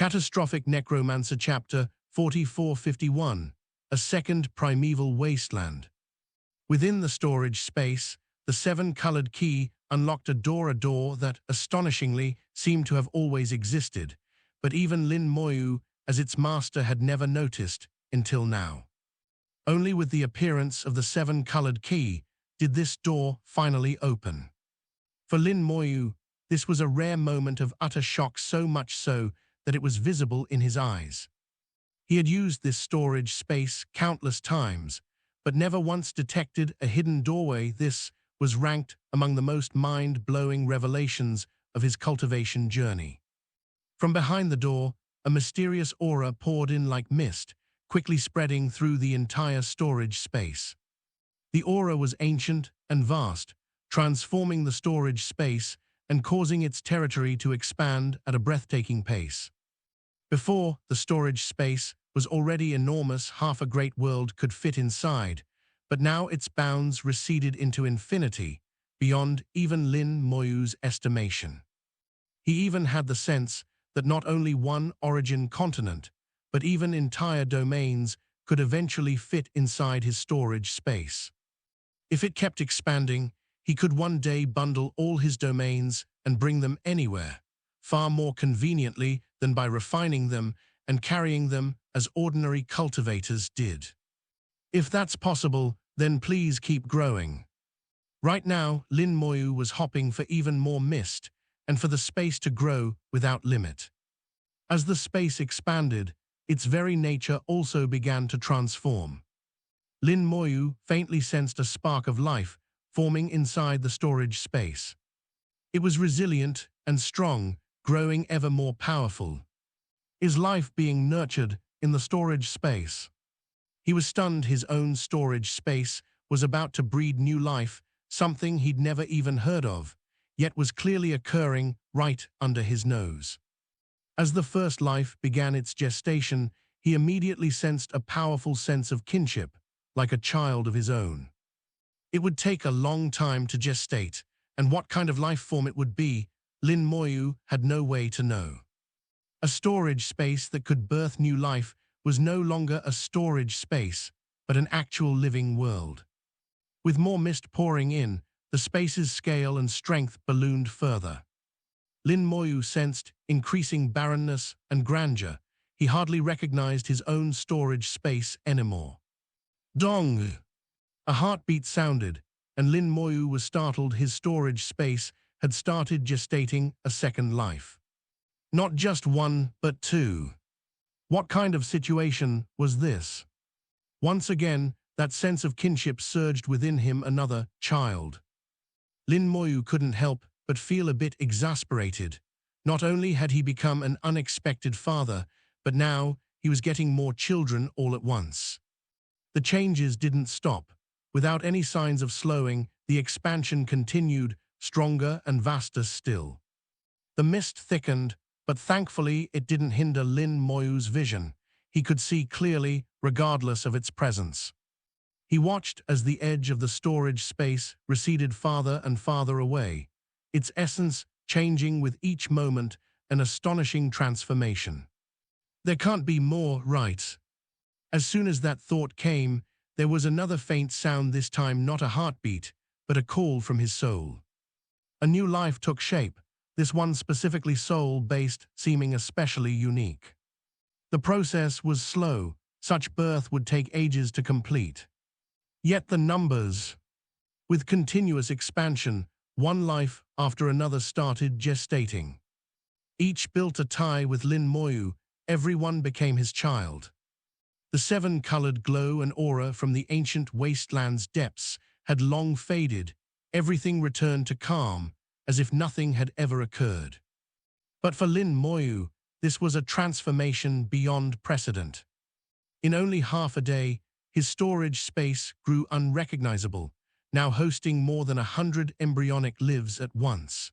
Catastrophic Necromancer Chapter 4451, A Second Primeval Wasteland. Within the storage space, the seven-colored key unlocked a door that, astonishingly, seemed to have always existed, but even Lin Moyu, as its master, had never noticed until now. Only with the appearance of the seven-colored key did this door finally open. For Lin Moyu, this was a rare moment of utter shock, so much so that it was visible in his eyes. He had used this storage space countless times, but never once detected a hidden doorway. This was ranked among the most mind-blowing revelations of his cultivation journey. From behind the door, a mysterious aura poured in like mist, quickly spreading through the entire storage space. The aura was ancient and vast, transforming the storage space and causing its territory to expand at a breathtaking pace. Before, the storage space was already enormous, half a great world could fit inside, but now its bounds receded into infinity, beyond even Lin Moyu's estimation. He even had the sense that not only one origin continent, but even entire domains could eventually fit inside his storage space. If it kept expanding, he could one day bundle all his domains and bring them anywhere, far more conveniently than by refining them and carrying them as ordinary cultivators did. If that's possible, then please keep growing. Right now, Lin Moyu was hoping for even more mist and for the space to grow without limit. As the space expanded, its very nature also began to transform. Lin Moyu faintly sensed a spark of life forming inside the storage space. It was resilient and strong, growing ever more powerful. Is life being nurtured in the storage space? He was stunned. His own storage space was about to breed new life, something he'd never even heard of, yet was clearly occurring right under his nose. As the first life began its gestation, he immediately sensed a powerful sense of kinship, like a child of his own. It would take a long time to gestate, and what kind of life form it would be, Lin Moyu had no way to know. A storage space that could birth new life was no longer a storage space, but an actual living world. With more mist pouring in, the space's scale and strength ballooned further. Lin Moyu sensed increasing barrenness and grandeur. He hardly recognized his own storage space anymore. Dong! A heartbeat sounded, and Lin Moyu was startled. His storage space had started gestating a second life. Not just one, but two. What kind of situation was this? Once again, that sense of kinship surged within him. Another child. Lin Moyu couldn't help but feel a bit exasperated. Not only had he become an unexpected father, but now he was getting more children all at once. The changes didn't stop. Without any signs of slowing, the expansion continued, stronger and vaster still. The mist thickened, but thankfully it didn't hinder Lin Moyu's vision. He could see clearly, regardless of its presence. He watched as the edge of the storage space receded farther and farther away, its essence changing with each moment, an astonishing transformation. There can't be more, right? As soon as that thought came, there was another faint sound, this time not a heartbeat, but a call from his soul. A new life took shape, this one specifically soul-based, seeming especially unique. The process was slow. Such birth would take ages to complete. Yet the numbers. With continuous expansion, one life after another started gestating. Each built a tie with Lin Moyu. Everyone became his child. The seven-colored glow and aura from the ancient wasteland's depths had long faded. Everything returned to calm, as if nothing had ever occurred. But for Lin Moyu, this was a transformation beyond precedent. In only half a day, his storage space grew unrecognizable, now hosting more than 100 embryonic lives at once.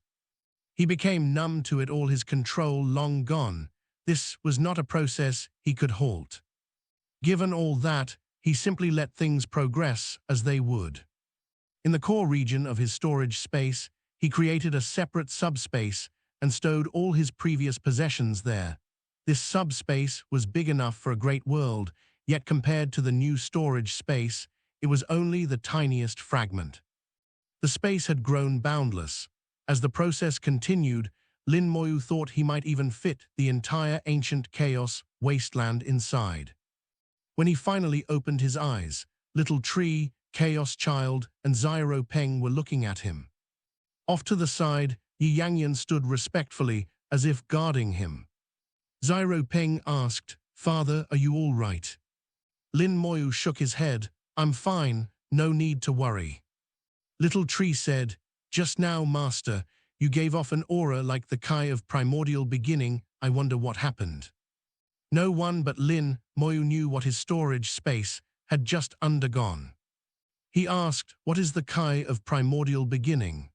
He became numb to it all, his control long gone. This was not a process he could halt. Given all that, he simply let things progress as they would. In the core region of his storage space, he created a separate subspace and stowed all his previous possessions there. This subspace was big enough for a great world, yet compared to the new storage space, it was only the tiniest fragment. The space had grown boundless. As the process continued, Lin Moyu thought he might even fit the entire ancient chaos wasteland inside. When he finally opened his eyes, Little Tree, Chaos Child, and Zyro Peng were looking at him. Off to the side, Yi Yangyan stood respectfully, as if guarding him. Zyro Peng asked, "Father, are you all right?" Lin Moyu shook his head. "I'm fine, no need to worry." Little Tree said, "Just now, Master, you gave off an aura like the Quai of Primordial Beginning. I wonder what happened." No one but Lin Moyu knew what his storage space had just undergone. He asked, "What is the Quai of Primordial Beginning?"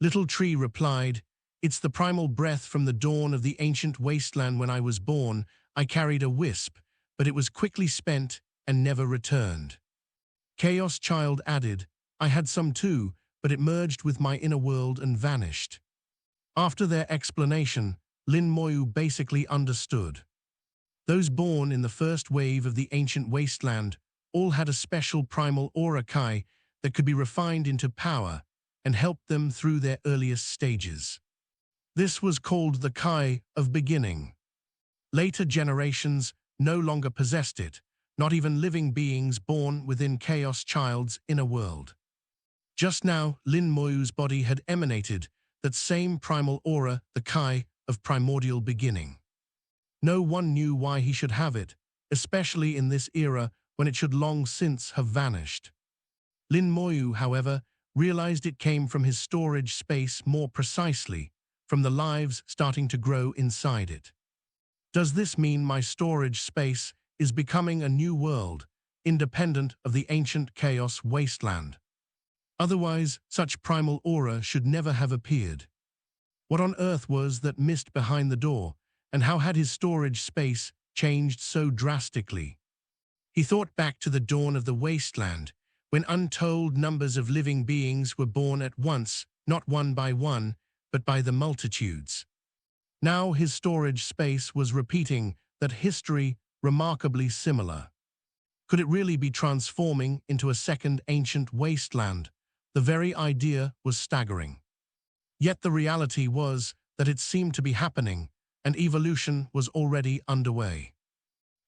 Little Tree replied, "It's the primal breath from the dawn of the ancient wasteland. When I was born, I carried a wisp, but it was quickly spent and never returned." Chaos Child added, "I had some too, but it merged with my inner world and vanished." After their explanation, Lin Moyu basically understood. Those born in the first wave of the ancient wasteland all had a special primal aura Quai that could be refined into power and helped them through their earliest stages. This was called the Quai of Beginning. Later generations no longer possessed it, not even living beings born within Chaos Child's inner world. Just now, Lin Moyu's body had emanated that same primal aura, the Quai of Primordial Beginning. No one knew why he should have it, especially in this era when it should long since have vanished. Lin Moyu, however, realized it came from his storage space, more precisely, from the lives starting to grow inside it. Does this mean my storage space is becoming a new world, independent of the ancient chaos wasteland? Otherwise, such primal aura should never have appeared. What on earth was that mist behind the door, and how had his storage space changed so drastically? He thought back to the dawn of the wasteland, when untold numbers of living beings were born at once, not one by one, but by the multitudes. Now his storage space was repeating that history remarkably similar. Could it really be transforming into a second ancient wasteland? The very idea was staggering. Yet the reality was that it seemed to be happening, and evolution was already underway.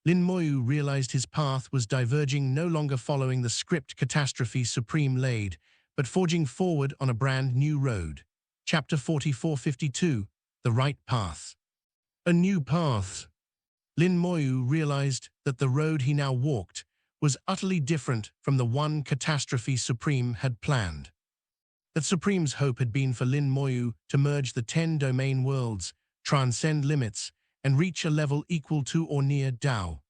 Lin Moyu realized his path was diverging, no longer following the script Catastrophe Supreme laid, but forging forward on a brand new road. Chapter 4452, The Right Path. A new path. Lin Moyu realized that the road he now walked was utterly different from the one Catastrophe Supreme had planned. That Supreme's hope had been for Lin Moyu to merge the 10 domain worlds, transcend limits, and reach a level equal to or near Tao,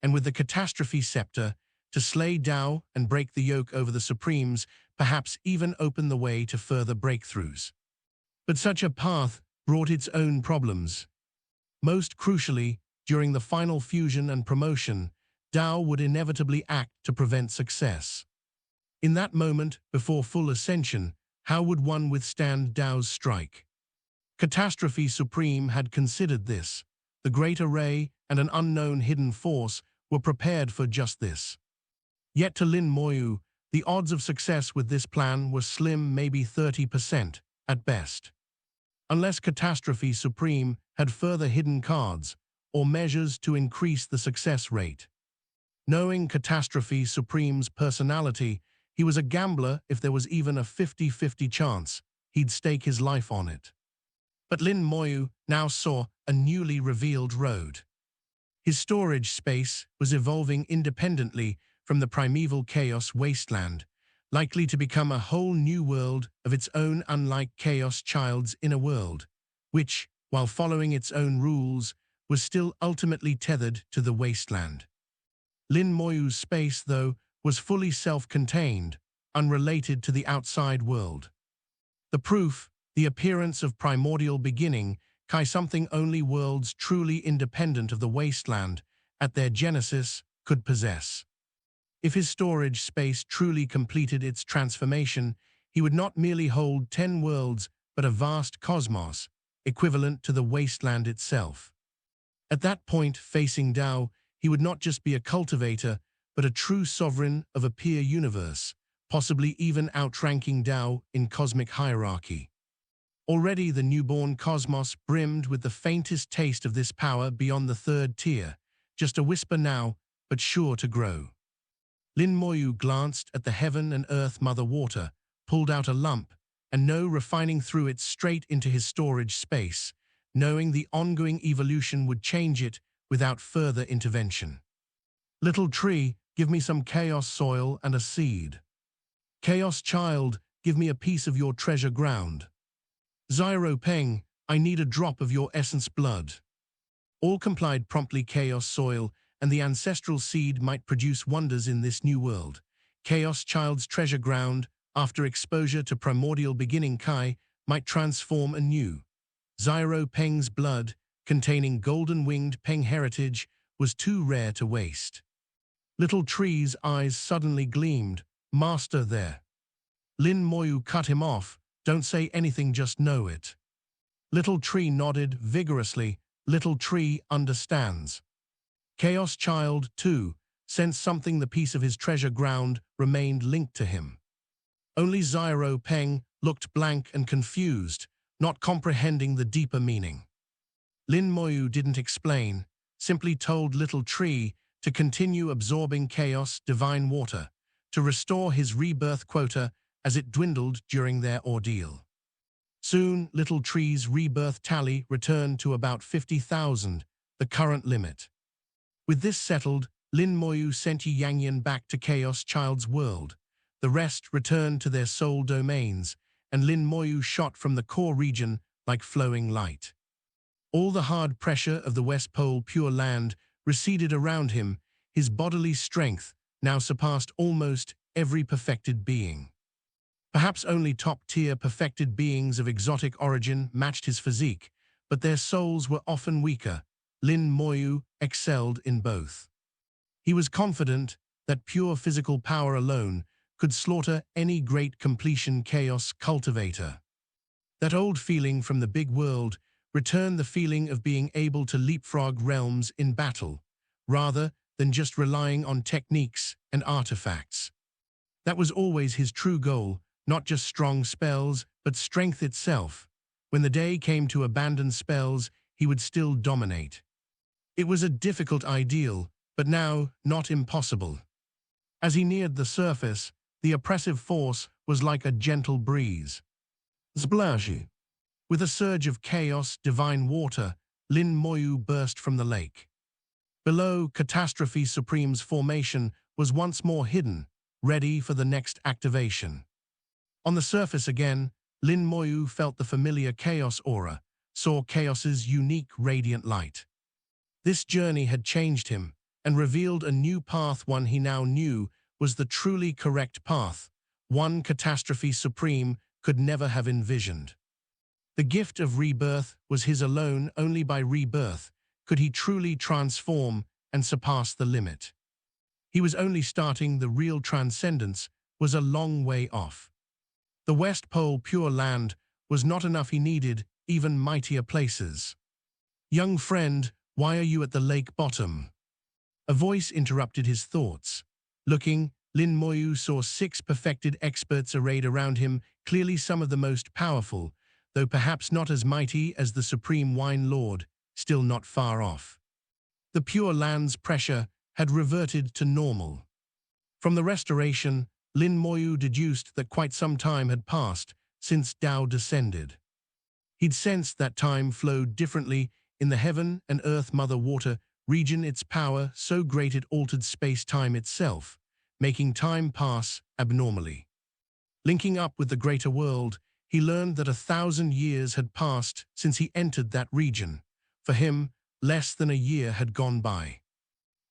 and with the Catastrophe Scepter, to slay Tao and break the yoke over the Supremes, perhaps even open the way to further breakthroughs. But such a path brought its own problems. Most crucially, during the final fusion and promotion, Tao would inevitably act to prevent success. In that moment, before full ascension, how would one withstand Tao's strike? Catastrophe Supreme had considered this. The Great Array and an unknown hidden force were prepared for just this. Yet to Lin Moyu, the odds of success with this plan were slim, maybe 30% at best. Unless Catastrophe Supreme had further hidden cards or measures to increase the success rate. Knowing Catastrophe Supreme's personality, he was a gambler. If there was even a 50-50 chance, he'd stake his life on it. But Lin Moyu now saw a newly revealed road. His storage space was evolving independently from the primeval chaos wasteland, likely to become a whole new world of its own, unlike Chaos Child's inner world, which, while following its own rules, was still ultimately tethered to the wasteland. Lin Moyu's space, though, was fully self-contained, unrelated to the outside world. The proof, the appearance of Primordial Beginning, Quai, something only worlds truly independent of the wasteland, at their genesis, could possess. If his storage space truly completed its transformation, he would not merely hold 10 worlds, but a vast cosmos, equivalent to the wasteland itself. At that point, facing Tao, he would not just be a cultivator, but a true sovereign of a peer universe, possibly even outranking Tao in cosmic hierarchy. Already the newborn cosmos brimmed with the faintest taste of this power beyond the third tier, just a whisper now, but sure to grow. Lin Moyu glanced at the heaven and earth mother water, pulled out a lump, and refining through it straight into his storage space, knowing the ongoing evolution would change it without further intervention. Little tree, give me some chaos soil and a seed. Chaos child, give me a piece of your treasure ground. Zyro Peng, I need a drop of your essence blood. All complied promptly. Chaos soil and the ancestral seed might produce wonders in this new world. Chaos child's treasure ground, after exposure to primordial beginning Quai, might transform anew. Zyro Peng's blood, containing golden-winged Peng heritage, was too rare to waste. Little tree's eyes suddenly gleamed. Master there. Lin Moyu cut him off. Don't say anything, just know it. Little tree nodded vigorously. Little tree understands. Chaos child, too, sensed something. The piece of his treasure ground remained linked to him. Only Zyro Peng looked blank and confused, not comprehending the deeper meaning. Lin Moyu didn't explain, simply told Little Tree to continue absorbing chaos divine water, to restore his rebirth quota as it dwindled during their ordeal. Soon, Little Tree's rebirth tally returned to about 50,000, the current limit. With this settled, Lin Moyu sent Yi Yangyan back to Chaos Child's world. The rest returned to their soul domains, and Lin Moyu shot from the core region like flowing light. All the hard pressure of the West Pole Pure Land receded around him. His bodily strength now surpassed almost every perfected being. Perhaps only top-tier perfected beings of exotic origin matched his physique, but their souls were often weaker. Lin Moyu excelled in both. He was confident that pure physical power alone could slaughter any great completion chaos cultivator. That old feeling from the big world returned, the feeling of being able to leapfrog realms in battle, rather than just relying on techniques and artifacts. That was always his true goal, not just strong spells, but strength itself. When the day came to abandon spells, he would still dominate. It was a difficult ideal, but now not impossible. As he neared the surface, the oppressive force was like a gentle breeze. Splash! With a surge of chaos, divine water, Lin Moyu burst from the lake. Below, Catastrophe Supreme's formation was once more hidden, ready for the next activation. On the surface again, Lin Moyu felt the familiar chaos aura, saw chaos's unique radiant light. This journey had changed him and revealed a new path, one he now knew was the truly correct path, one Catastrophe Supreme could never have envisioned. The gift of rebirth was his alone. Only by rebirth could he truly transform and surpass the limit. He was only starting. The real transcendence was a long way off. The West Pole Pure Land was not enough. He needed even mightier places. Young friend, why are you at the lake bottom? A voice interrupted his thoughts. Looking, Lin Moyu saw 6 perfected experts arrayed around him, clearly some of the most powerful, though perhaps not as mighty as the Supreme Wine Lord, still not far off. The Pure Land's pressure had reverted to normal. From the restoration, Lin Moyu deduced that quite some time had passed since Tao descended. He'd sensed that time flowed differently in the heaven and earth mother water region, its power so great it altered space-time itself, making time pass abnormally. Linking up with the greater world, he learned that 1,000 years had passed since he entered that region. For him, less than a year had gone by.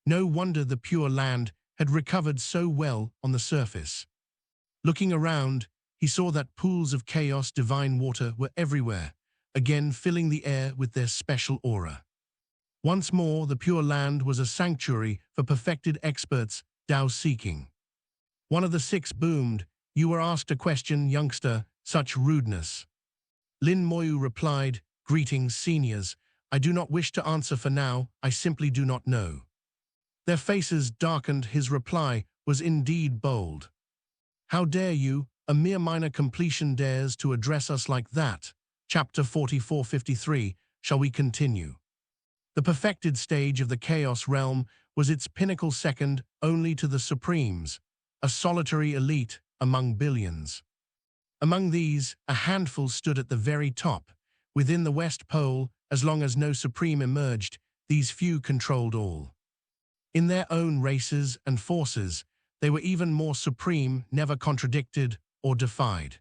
No wonder the Pure Land had recovered so well on the surface. Looking around, he saw that pools of chaos divine water were everywhere, again filling the air with their special aura. Once more, the Pure Land was a sanctuary for perfected experts, Tao-seeking. One of the 6 boomed, "You were asked a question, youngster, such rudeness." Lin Moyu replied, "Greetings, seniors. I do not wish to answer for now, I simply do not know. Their faces darkened. His reply was indeed bold. How dare you, a mere minor completion, dares to address us like that? Chapter 4453, shall we continue? The perfected stage of the Chaos Realm was its pinnacle, second only to the Supremes, a solitary elite among billions. Among these, a handful stood at the very top. Within the West Pole, as long as no Supreme emerged, these few controlled all. In their own races and forces, they were even more supreme, never contradicted or defied.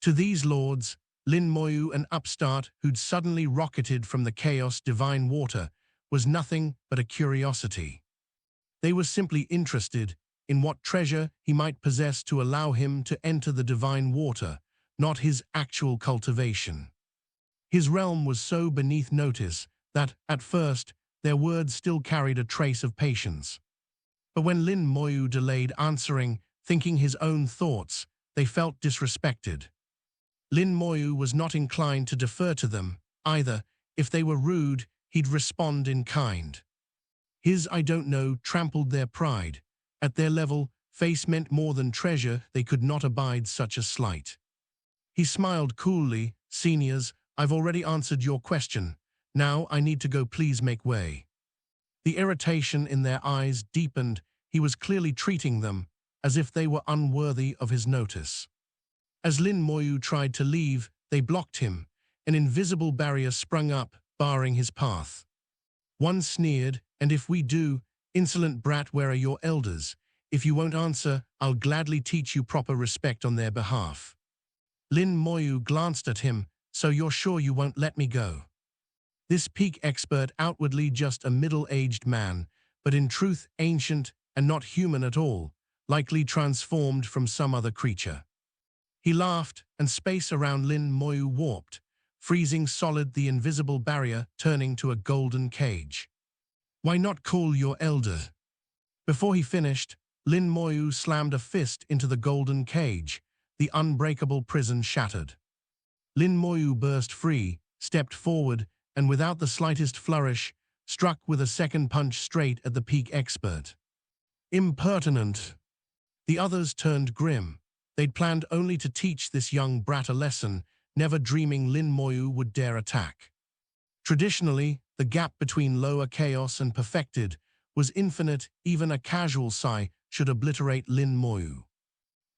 To these lords, Lin Moyu, an upstart who'd suddenly rocketed from the chaos divine water, was nothing but a curiosity. They were simply interested in what treasure he might possess to allow him to enter the divine water, not his actual cultivation. His realm was so beneath notice that, at first, their words still carried a trace of patience. But when Lin Moyu delayed answering, thinking his own thoughts, they felt disrespected. Lin Moyu was not inclined to defer to them, either. If they were rude, he'd respond in kind. His "I don't know" trampled their pride. At their level, face meant more than treasure. They could not abide such a slight. He smiled coolly. Seniors, I've already answered your question. Now I need to go, please make way. The irritation in their eyes deepened. He was clearly treating them as if they were unworthy of his notice. As Lin Moyu tried to leave, they blocked him. An invisible barrier sprung up, barring his path. One sneered, "And if we do, insolent brat, where are your elders? If you won't answer, I'll gladly teach you proper respect on their behalf." Lin Moyu glanced at him. "So you're sure you won't let me go?" This peak expert, outwardly just a middle-aged man, but in truth ancient and not human at all, likely transformed from some other creature. He laughed, and space around Lin Moyu warped, freezing solid, the invisible barrier turning to a golden cage. "Why not call your elder?" Before he finished, Lin Moyu slammed a fist into the golden cage. The unbreakable prison shattered. Lin Moyu burst free, stepped forward, and without the slightest flourish, struck with a second punch straight at the peak expert. Impertinent! The others turned grim. They'd planned only to teach this young brat a lesson, never dreaming Lin Moyu would dare attack. Traditionally, the gap between lower chaos and perfected was infinite. Even a casual sigh should obliterate Lin Moyu.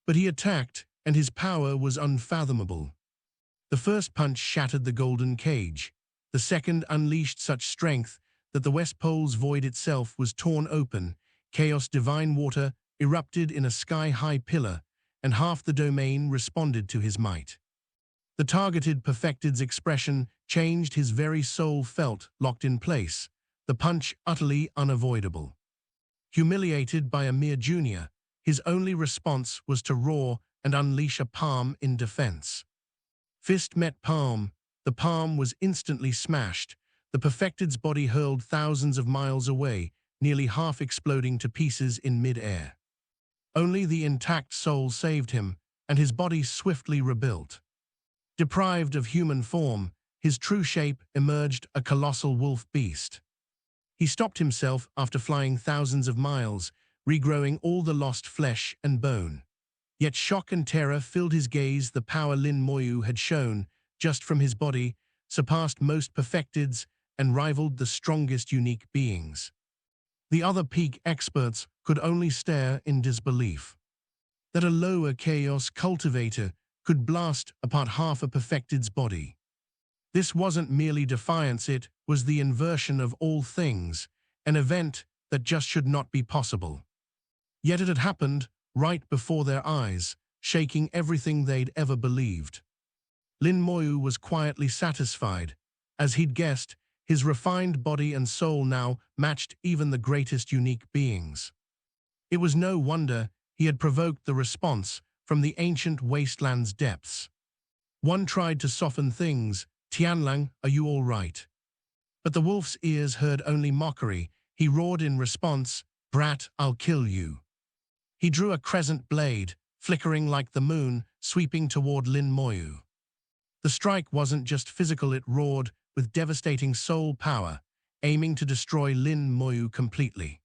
But he attacked, and his power was unfathomable. The first punch shattered the golden cage. The second unleashed such strength that the West Pole's void itself was torn open. Chaos divine water erupted in a sky-high pillar, and half the domain responded to his might. The targeted perfected's expression changed. His very soul felt locked in place, the punch utterly unavoidable. Humiliated by a mere junior, his only response was to roar and unleash a palm in defense. Fist met palm. The palm was instantly smashed. The perfected's body hurled thousands of miles away, nearly half exploding to pieces in mid-air. Only the intact soul saved him, and his body swiftly rebuilt. Deprived of human form, his true shape emerged, a colossal wolf beast. He stopped himself after flying thousands of miles, regrowing all the lost flesh and bone. Yet shock and terror filled his gaze. The power Lin Moyu had shown, just from his body, surpassed most perfecteds and rivaled the strongest unique beings. The other peak experts could only stare in disbelief. That a lower chaos cultivator could blast apart half a perfected's body. This wasn't merely defiance, it was the inversion of all things, an event that just should not be possible. Yet it had happened right before their eyes, shaking everything they'd ever believed. Lin Moyu was quietly satisfied. As he'd guessed, his refined body and soul now matched even the greatest unique beings. It was no wonder he had provoked the response from the ancient wasteland's depths. One tried to soften things. "Tianlang, are you all right?" But the wolf's ears heard only mockery. He roared in response, "Brat, I'll kill you." He drew a crescent blade, flickering like the moon, sweeping toward Lin Moyu. The strike wasn't just physical, it roared with devastating soul power, aiming to destroy Lin Moyu completely.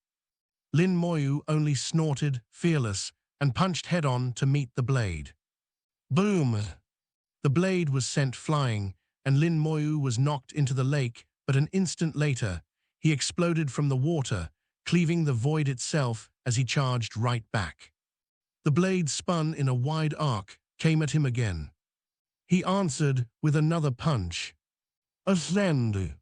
Lin Moyu only snorted, fearless, and punched head-on to meet the blade. Boom! The blade was sent flying, and Lin Moyu was knocked into the lake, but an instant later, he exploded from the water, cleaving the void itself as he charged right back. The blade spun in a wide arc, came at him again. He answered with another punch. Ascend!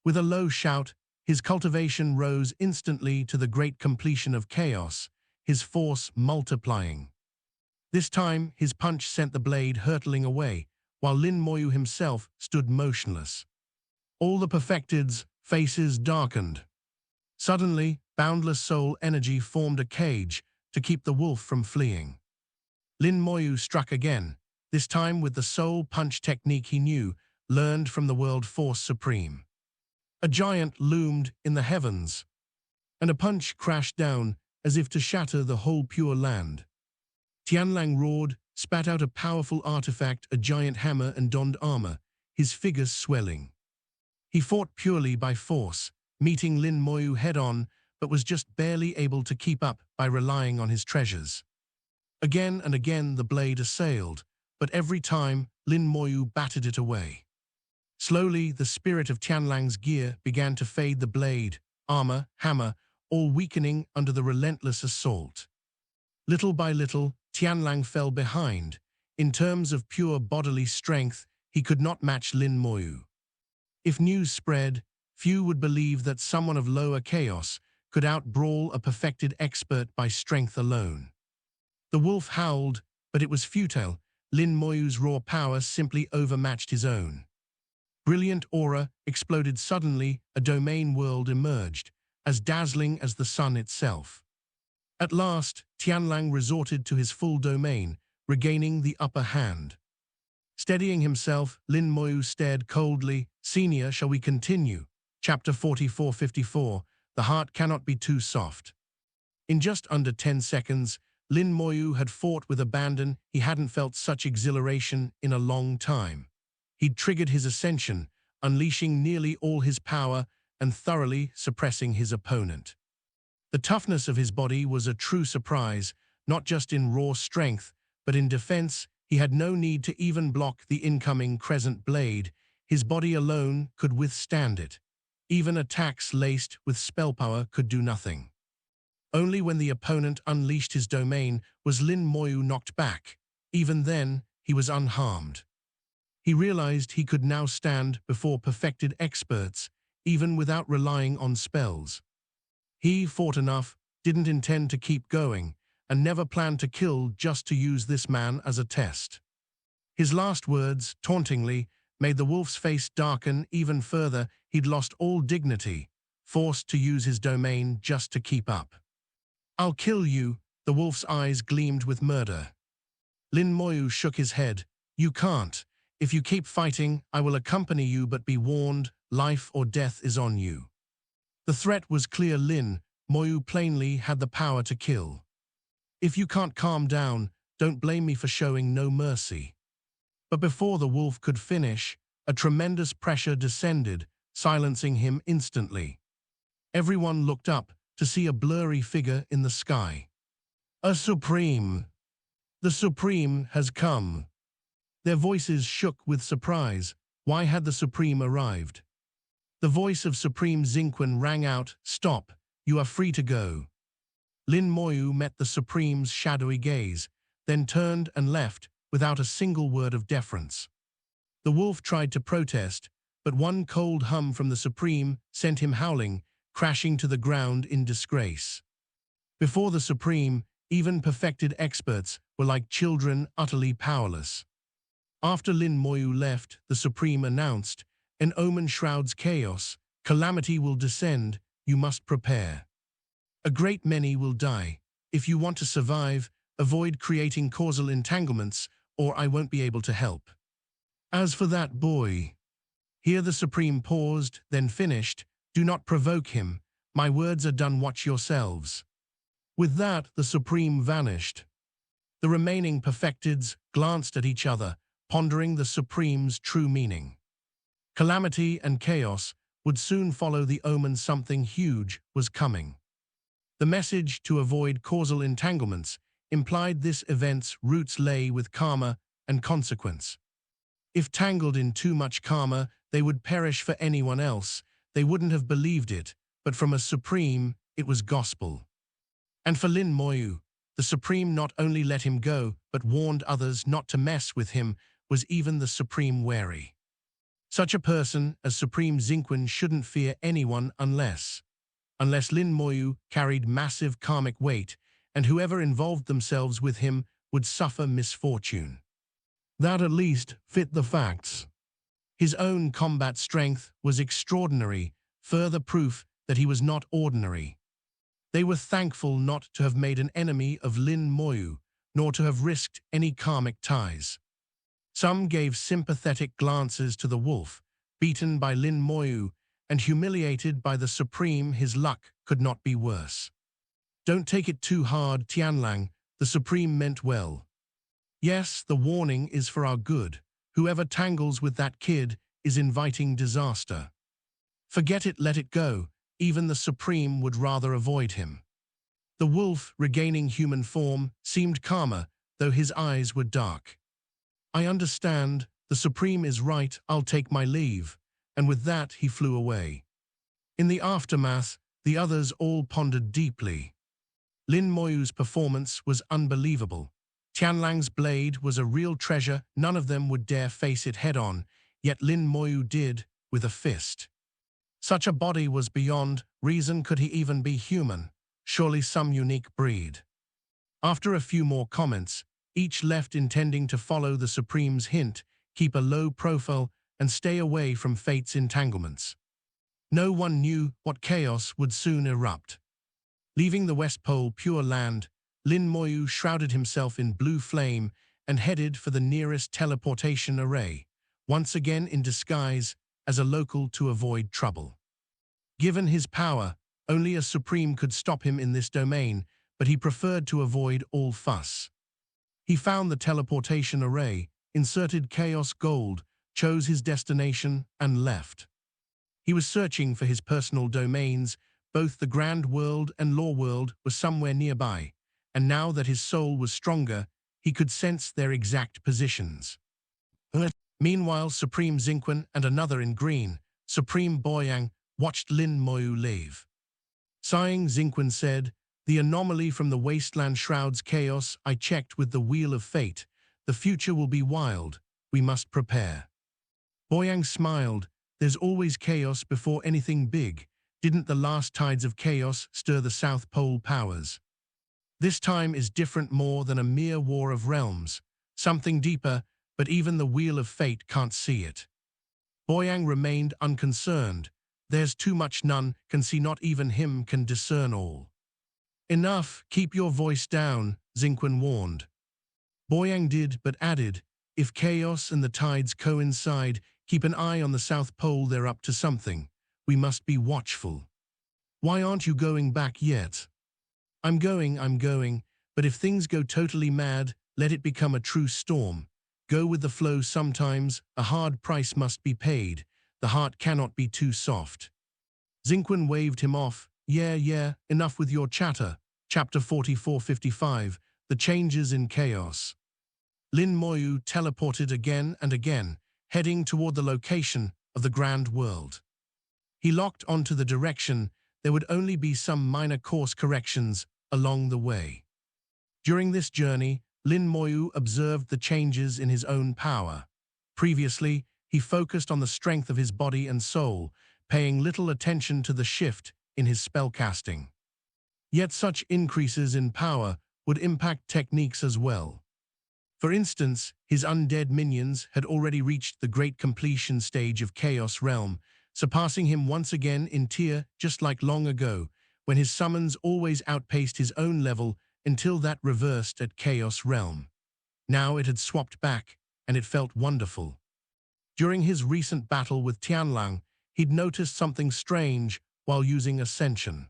With a low shout, his cultivation rose instantly to the great completion of chaos, his force multiplying. This time, his punch sent the blade hurtling away, while Lin Moyu himself stood motionless. All the perfecteds' faces darkened. Suddenly, boundless soul energy formed a cage to keep the wolf from fleeing. Lin Moyu struck again, this time with the soul punch technique he knew, learned from the World Force Supreme. A giant loomed in the heavens, and a punch crashed down as if to shatter the whole Pure Land. Tianlang roared, spat out a powerful artifact, a giant hammer, and donned armor, his figure swelling. He fought purely by force, meeting Lin Moyu head-on, but was just barely able to keep up by relying on his treasures. Again and again the blade assailed, but every time Lin Moyu battered it away. Slowly, the spirit of Tianlang's gear began to fade, the blade, armor, hammer, all weakening under the relentless assault. Little by little, Tianlang fell behind. In terms of pure bodily strength, he could not match Lin Moyu. If news spread, few would believe that someone of lower chaos could outbrawl a perfected expert by strength alone. The wolf howled, but it was futile. Lin Moyu's raw power simply overmatched his own. Brilliant aura exploded suddenly, a domain world emerged, as dazzling as the sun itself. At last, Tianlang resorted to his full domain, regaining the upper hand. Steadying himself, Lin Moyu stared coldly. Senior, shall we continue? Chapter 4454, The Heart Cannot Be Too Soft. In just under 10 seconds, Lin Moyu had fought with abandon. He hadn't felt such exhilaration in a long time. He'd triggered his ascension, unleashing nearly all his power and thoroughly suppressing his opponent. The toughness of his body was a true surprise, not just in raw strength, but in defense. He had no need to even block the incoming crescent blade. His body alone could withstand it. Even attacks laced with spell power could do nothing. Only when the opponent unleashed his domain was Lin Moyu knocked back. Even then, he was unharmed. He realized he could now stand before perfected experts, even without relying on spells. He fought enough, didn't intend to keep going, and never planned to kill just to use this man as a test. His last words, tauntingly, made the wolf's face darken even further. He'd lost all dignity, forced to use his domain just to keep up. I'll kill you, the wolf's eyes gleamed with murder. Lin Moyu shook his head. You can't. If you keep fighting, I will accompany you, but be warned, life or death is on you. The threat was clear. Lin Moyu plainly had the power to kill. If you can't calm down, don't blame me for showing no mercy. But before the wolf could finish, a tremendous pressure descended, silencing him instantly. Everyone looked up to see a blurry figure in the sky. A Supreme! The Supreme has come! Their voices shook with surprise. Why had the Supreme arrived? The voice of Supreme Xingqian rang out, "Stop, you are free to go." Lin Moyu met the Supreme's shadowy gaze, then turned and left without a single word of deference. The wolf tried to protest, but one cold hum from the Supreme sent him howling, crashing to the ground in disgrace. Before the Supreme, even perfected experts were like children, utterly powerless. After Lin Moyu left, the Supreme announced, "An omen shrouds chaos. Calamity will descend. You must prepare. A great many will die. If you want to survive, avoid creating causal entanglements, or I won't be able to help. As for that boy..." Here the Supreme paused, then finished, "Do not provoke him. My words are done. Watch yourselves." With that, the Supreme vanished. The remaining perfecteds glanced at each other, pondering the Supreme's true meaning. Calamity and chaos would soon follow the omen something huge was coming. The message to avoid causal entanglements implied this event's roots lay with karma and consequence. If tangled in too much karma, they would perish for anyone else. They wouldn't have believed it, but from a supreme, it was gospel. And for Lin Moyu, the supreme not only let him go, but warned others not to mess with him, was even the supreme wary. Such a person as Supreme Zinquan shouldn't fear anyone unless Lin Moyu carried massive karmic weight, and whoever involved themselves with him would suffer misfortune. That at least fit the facts. His own combat strength was extraordinary, further proof that he was not ordinary. They were thankful not to have made an enemy of Lin Moyu, nor to have risked any karmic ties. Some gave sympathetic glances to the wolf, beaten by Lin Moyu, and humiliated by the supreme. His luck could not be worse. Don't take it too hard, Tianlang, the supreme meant well. Yes, the warning is for our good. Whoever tangles with that kid is inviting disaster. Forget it, let it go. Even the supreme would rather avoid him. The wolf, regaining human form, seemed calmer, though his eyes were dark. I understand, the supreme is right, I'll take my leave. And with that he flew away. In the aftermath, the others all pondered deeply. Lin Moyu's performance was unbelievable. Tianlang's blade was a real treasure, none of them would dare face it head-on, yet Lin Moyu did, with a fist. Such a body was beyond reason. Could he even be human? Surely some unique breed. After a few more comments, each left intending to follow the Supreme's hint, keep a low profile, and stay away from fate's entanglements. No one knew what chaos would soon erupt. Leaving the West Pole Pure Land, Lin Moyu shrouded himself in blue flame and headed for the nearest teleportation array, once again in disguise as a local to avoid trouble. Given his power, only a supreme could stop him in this domain, but he preferred to avoid all fuss. He found the teleportation array, inserted Chaos Gold, chose his destination, and left. He was searching for his personal domains. Both the Grand World and Law World were somewhere nearby, and now that his soul was stronger, he could sense their exact positions. Meanwhile, Supreme Zinquan and another in green, Supreme Boyang, watched Lin Moyu leave. Sighing, Zinquan said, "The anomaly from the wasteland shrouds chaos. I checked with the Wheel of Fate. The future will be wild. We must prepare." Boyang smiled. "There's always chaos before anything big. Didn't the last tides of chaos stir the South Pole powers? This time is different, more than a mere war of realms. Something deeper, but even the Wheel of Fate can't see it." Boyang remained unconcerned. "There's too much, none can see, not even him can discern all." "Enough, keep your voice down," Zinquan warned. Boyang did, but added, "If chaos and the tides coincide, keep an eye on the South Pole, they're up to something. We must be watchful." "Why aren't you going back yet?" I'm going, but if things go totally mad, let it become a true storm. Go with the flow sometimes, a hard price must be paid. The heart cannot be too soft." Zinquan waved him off. Yeah, enough with your chatter." Chapter 4455, The Changes in Chaos. Lin Moyu teleported again and again, heading toward the location of the Grand World. He locked onto the direction. There would only be some minor course corrections along the way. During this journey, Lin Moyu observed the changes in his own power. Previously, he focused on the strength of his body and soul, paying little attention to the shift in his spellcasting. Yet such increases in power would impact techniques as well. For instance, his undead minions had already reached the great completion stage of Chaos Realm, surpassing him once again in tier, just like long ago, when his summons always outpaced his own level until that reversed at Chaos Realm. Now it had swapped back, and it felt wonderful. During his recent battle with Tianlang, he'd noticed something strange while using Ascension.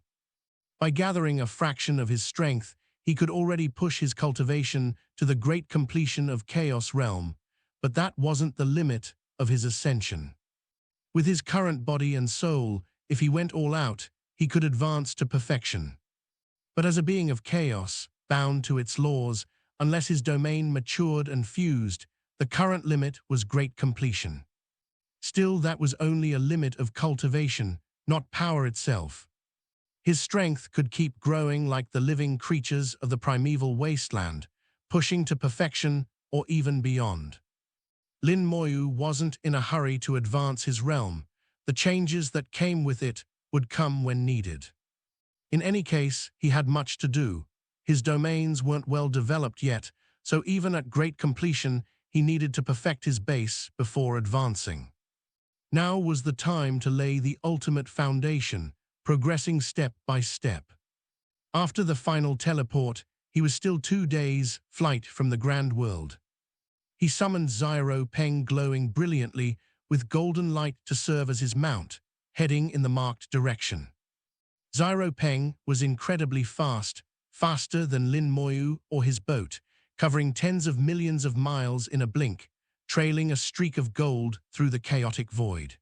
By gathering a fraction of his strength, he could already push his cultivation to the great completion of Chaos Realm, but that wasn't the limit of his Ascension. With his current body and soul, if he went all out, he could advance to perfection. But as a being of chaos, bound to its laws, unless his domain matured and fused, the current limit was great completion. Still, that was only a limit of cultivation, not power itself. His strength could keep growing like the living creatures of the primeval wasteland, pushing to perfection or even beyond. Lin Moyu wasn't in a hurry to advance his realm. The changes that came with it would come when needed. In any case, he had much to do. His domains weren't well developed yet, so even at great completion, he needed to perfect his base before advancing. Now was the time to lay the ultimate foundation, progressing step by step. After the final teleport, he was still 2 days' flight from the Grand World. He summoned Zyro Peng glowing brilliantly with golden light to serve as his mount, heading in the marked direction. Zyro Peng was incredibly fast, faster than Lin Moyu or his boat, covering tens of millions of miles in a blink, trailing a streak of gold through the chaotic void.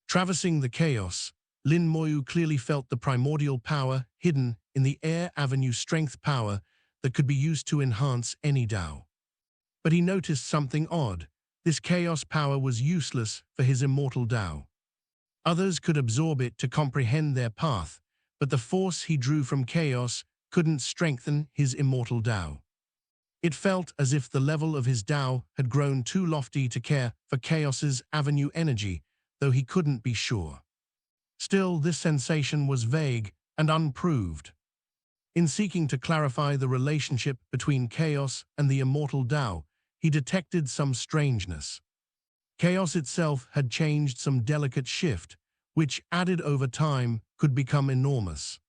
Traversing the chaos, Lin Moyu clearly felt the primordial power hidden in the Air Avenue strength power that could be used to enhance any Dao. But he noticed something odd. This chaos power was useless for his immortal Dao. Others could absorb it to comprehend their path, but the force he drew from chaos couldn't strengthen his immortal Dao. It felt as if the level of his Dao had grown too lofty to care for chaos's avenue energy, though he couldn't be sure. Still, this sensation was vague and unproved. In seeking to clarify the relationship between chaos and the immortal Dao, he detected some strangeness. Chaos itself had changed some delicate shift, which, added over time, could become enormous.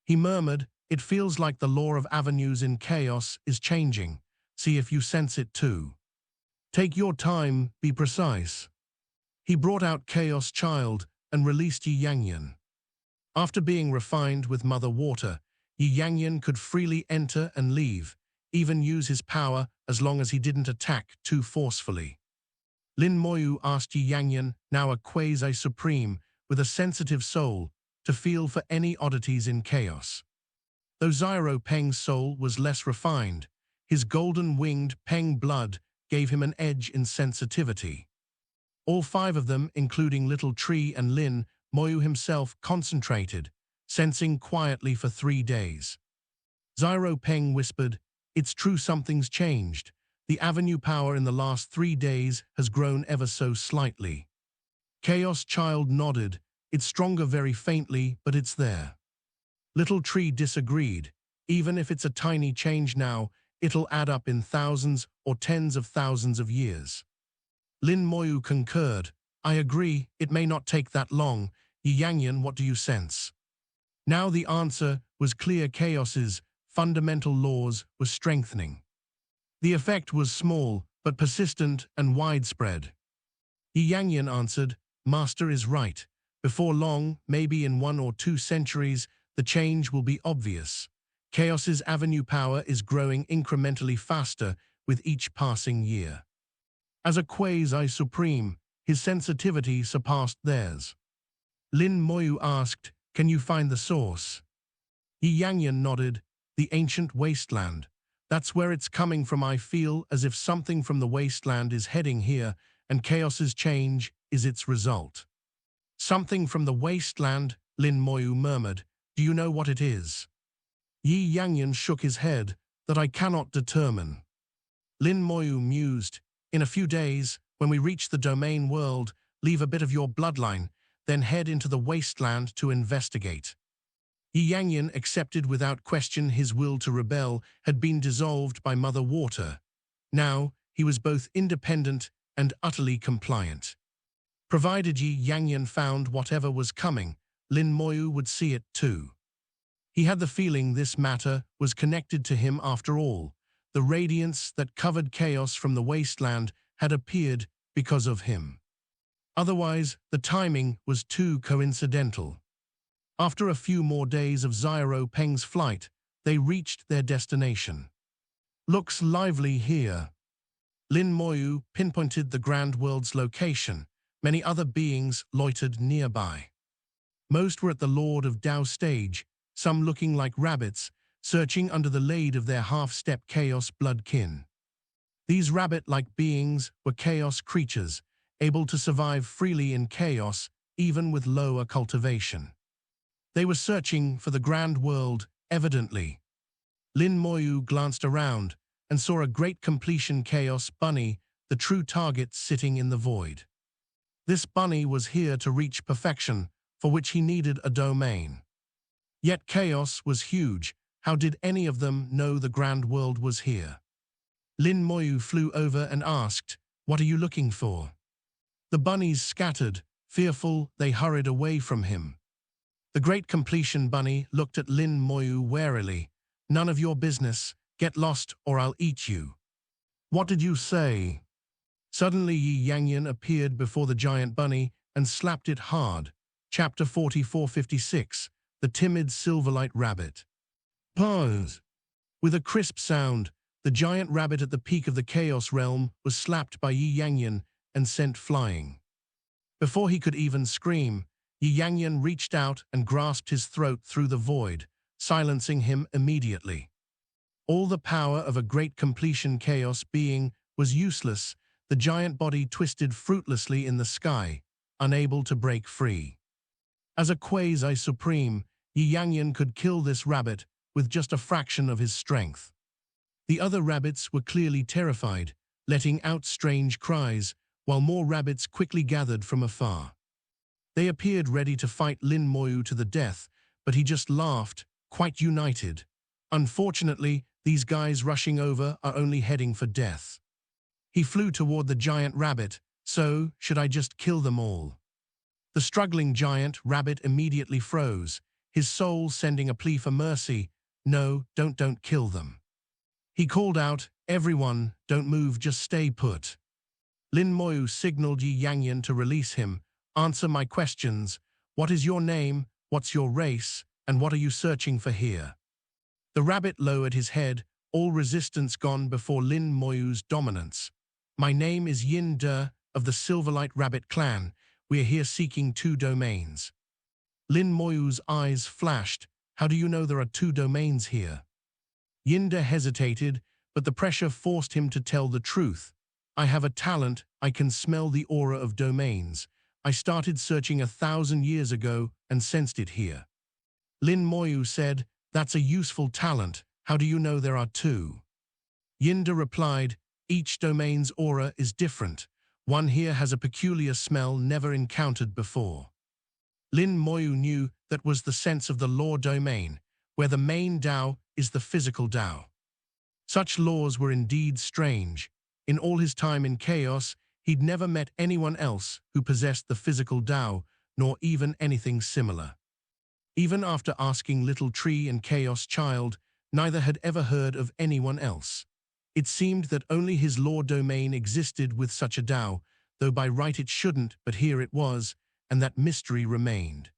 He murmured, "It feels like the law of avenues in chaos is changing. See if you sense it too. Take your time, be precise." He brought out Chaos Child and released Yi Yangyan. After being refined with Mother Water, Yi Yangyan could freely enter and leave, even use his power as long as he didn't attack too forcefully. Lin Moyu asked Yi Yangyan, now a quasi-supreme with a sensitive soul, to feel for any oddities in chaos. Though Zyro Peng's soul was less refined, his golden-winged Peng blood gave him an edge in sensitivity. All 5 of them, including Little Tree and Lin Moyu himself, concentrated, sensing quietly for 3 days. Zyro Peng whispered, "It's true, something's changed. The avenue power in the last 3 days has grown ever so slightly." Chaos Child nodded, "It's stronger very faintly, but it's there." Little Tree disagreed. "Even if it's a tiny change now, it'll add up in thousands or tens of thousands of years." Lin Moyu concurred, "I agree, it may not take that long. Yi Yangyan, what do you sense?" Now the answer was clear. Chaos's fundamental laws were strengthening. The effect was small, but persistent and widespread. Yi Yangyan answered, "Master is right. Before long, maybe in 1 or 2 centuries, the change will be obvious. Chaos's avenue power is growing incrementally faster with each passing year." As a quasi-supreme, his sensitivity surpassed theirs. Lin Moyu asked, "Can you find the source?" Yi Yangyan nodded, "The ancient wasteland. That's where it's coming from. I feel as if something from the wasteland is heading here, and chaos's change is its result." "Something from the wasteland," Lin Moyu murmured. "Do you know what it is?" Yi Yangyan shook his head, "That I cannot determine." Lin Moyu mused, "In a few days, when we reach the domain world, leave a bit of your bloodline, then head into the wasteland to investigate." Yi Yangyan accepted without question. His will to rebel had been dissolved by Mother Water. Now, he was both independent and utterly compliant. Provided Yi Yangyan found whatever was coming, Lin Moyu would see it too. He had the feeling this matter was connected to him after all. The radiance that covered chaos from the wasteland had appeared because of him. Otherwise, the timing was too coincidental. After a few more days of Zyro Peng's flight, they reached their destination. "Looks lively here." Lin Moyu pinpointed the Grand World's location, Many other beings loitered nearby. Most were at the Lord of Tao stage, some looking like rabbits, searching under the lade of their half-step chaos bloodkin. These rabbit-like beings were chaos creatures, able to survive freely in chaos, even with lower cultivation. They were searching for the grand world, evidently. Lin Moyu glanced around and saw a great completion chaos bunny, the true target sitting in the void. This bunny was here to reach perfection, for which he needed a domain. Yet chaos was huge. How did any of them know the grand world was here? Lin Moyu flew over and asked, "What are you looking for?" The bunnies scattered. Fearful, they hurried away from him. The great completion bunny looked at Lin Moyu warily. "None of your business. Get lost or I'll eat you." "What did you say?" Suddenly Yi Yangyan appeared before the giant bunny and slapped it hard. Chapter 4456, The Timid Silverlight Rabbit. Pause. With a crisp sound, the giant rabbit at the peak of the Chaos Realm was slapped by Yi Yangyan and sent flying. Before he could even scream, Yi Yangyan reached out and grasped his throat through the void, silencing him immediately. All the power of a great completion chaos being was useless. The giant body twisted fruitlessly in the sky, unable to break free. As a quasi-supreme, Yi Yangyan could kill this rabbit with just a fraction of his strength. The other rabbits were clearly terrified, letting out strange cries, while more rabbits quickly gathered from afar. They appeared ready to fight Lin Moyu to the death, but he just laughed, quite united. "Unfortunately, these guys rushing over are only heading for death." He flew toward the giant rabbit. "So, should I just kill them all?" The struggling giant rabbit immediately froze, his soul sending a plea for mercy. "No, don't kill them." He called out, "Everyone, don't move, just stay put." Lin Moyu signaled Yi Yangyan to release him. "Answer my questions. What is your name, what's your race, and what are you searching for here?" The rabbit lowered his head, all resistance gone before Lin Moyu's dominance. "My name is Yin De, of the Silverlight Rabbit clan. We are here seeking 2 domains." Lin Moyu's eyes flashed. "How do you know there are 2 domains here?" Yin De hesitated, but the pressure forced him to tell the truth. "I have a talent. I can smell the aura of domains. I started searching 1,000 years ago and sensed it here." Lin Moyu said, "That's a useful talent. How do you know there are 2? Yin De replied, "Each domain's aura is different. One here has a peculiar smell never encountered before." Lin Moyu knew that was the sense of the law domain, where the main Tao is the physical Tao. Such laws were indeed strange. In all his time in chaos, he'd never met anyone else who possessed the physical Tao, nor even anything similar. Even after asking Little Tree and Chaos Child, neither had ever heard of anyone else. It seemed that only his law domain existed with such a Tao, though by right it shouldn't, but here it was, and that mystery remained.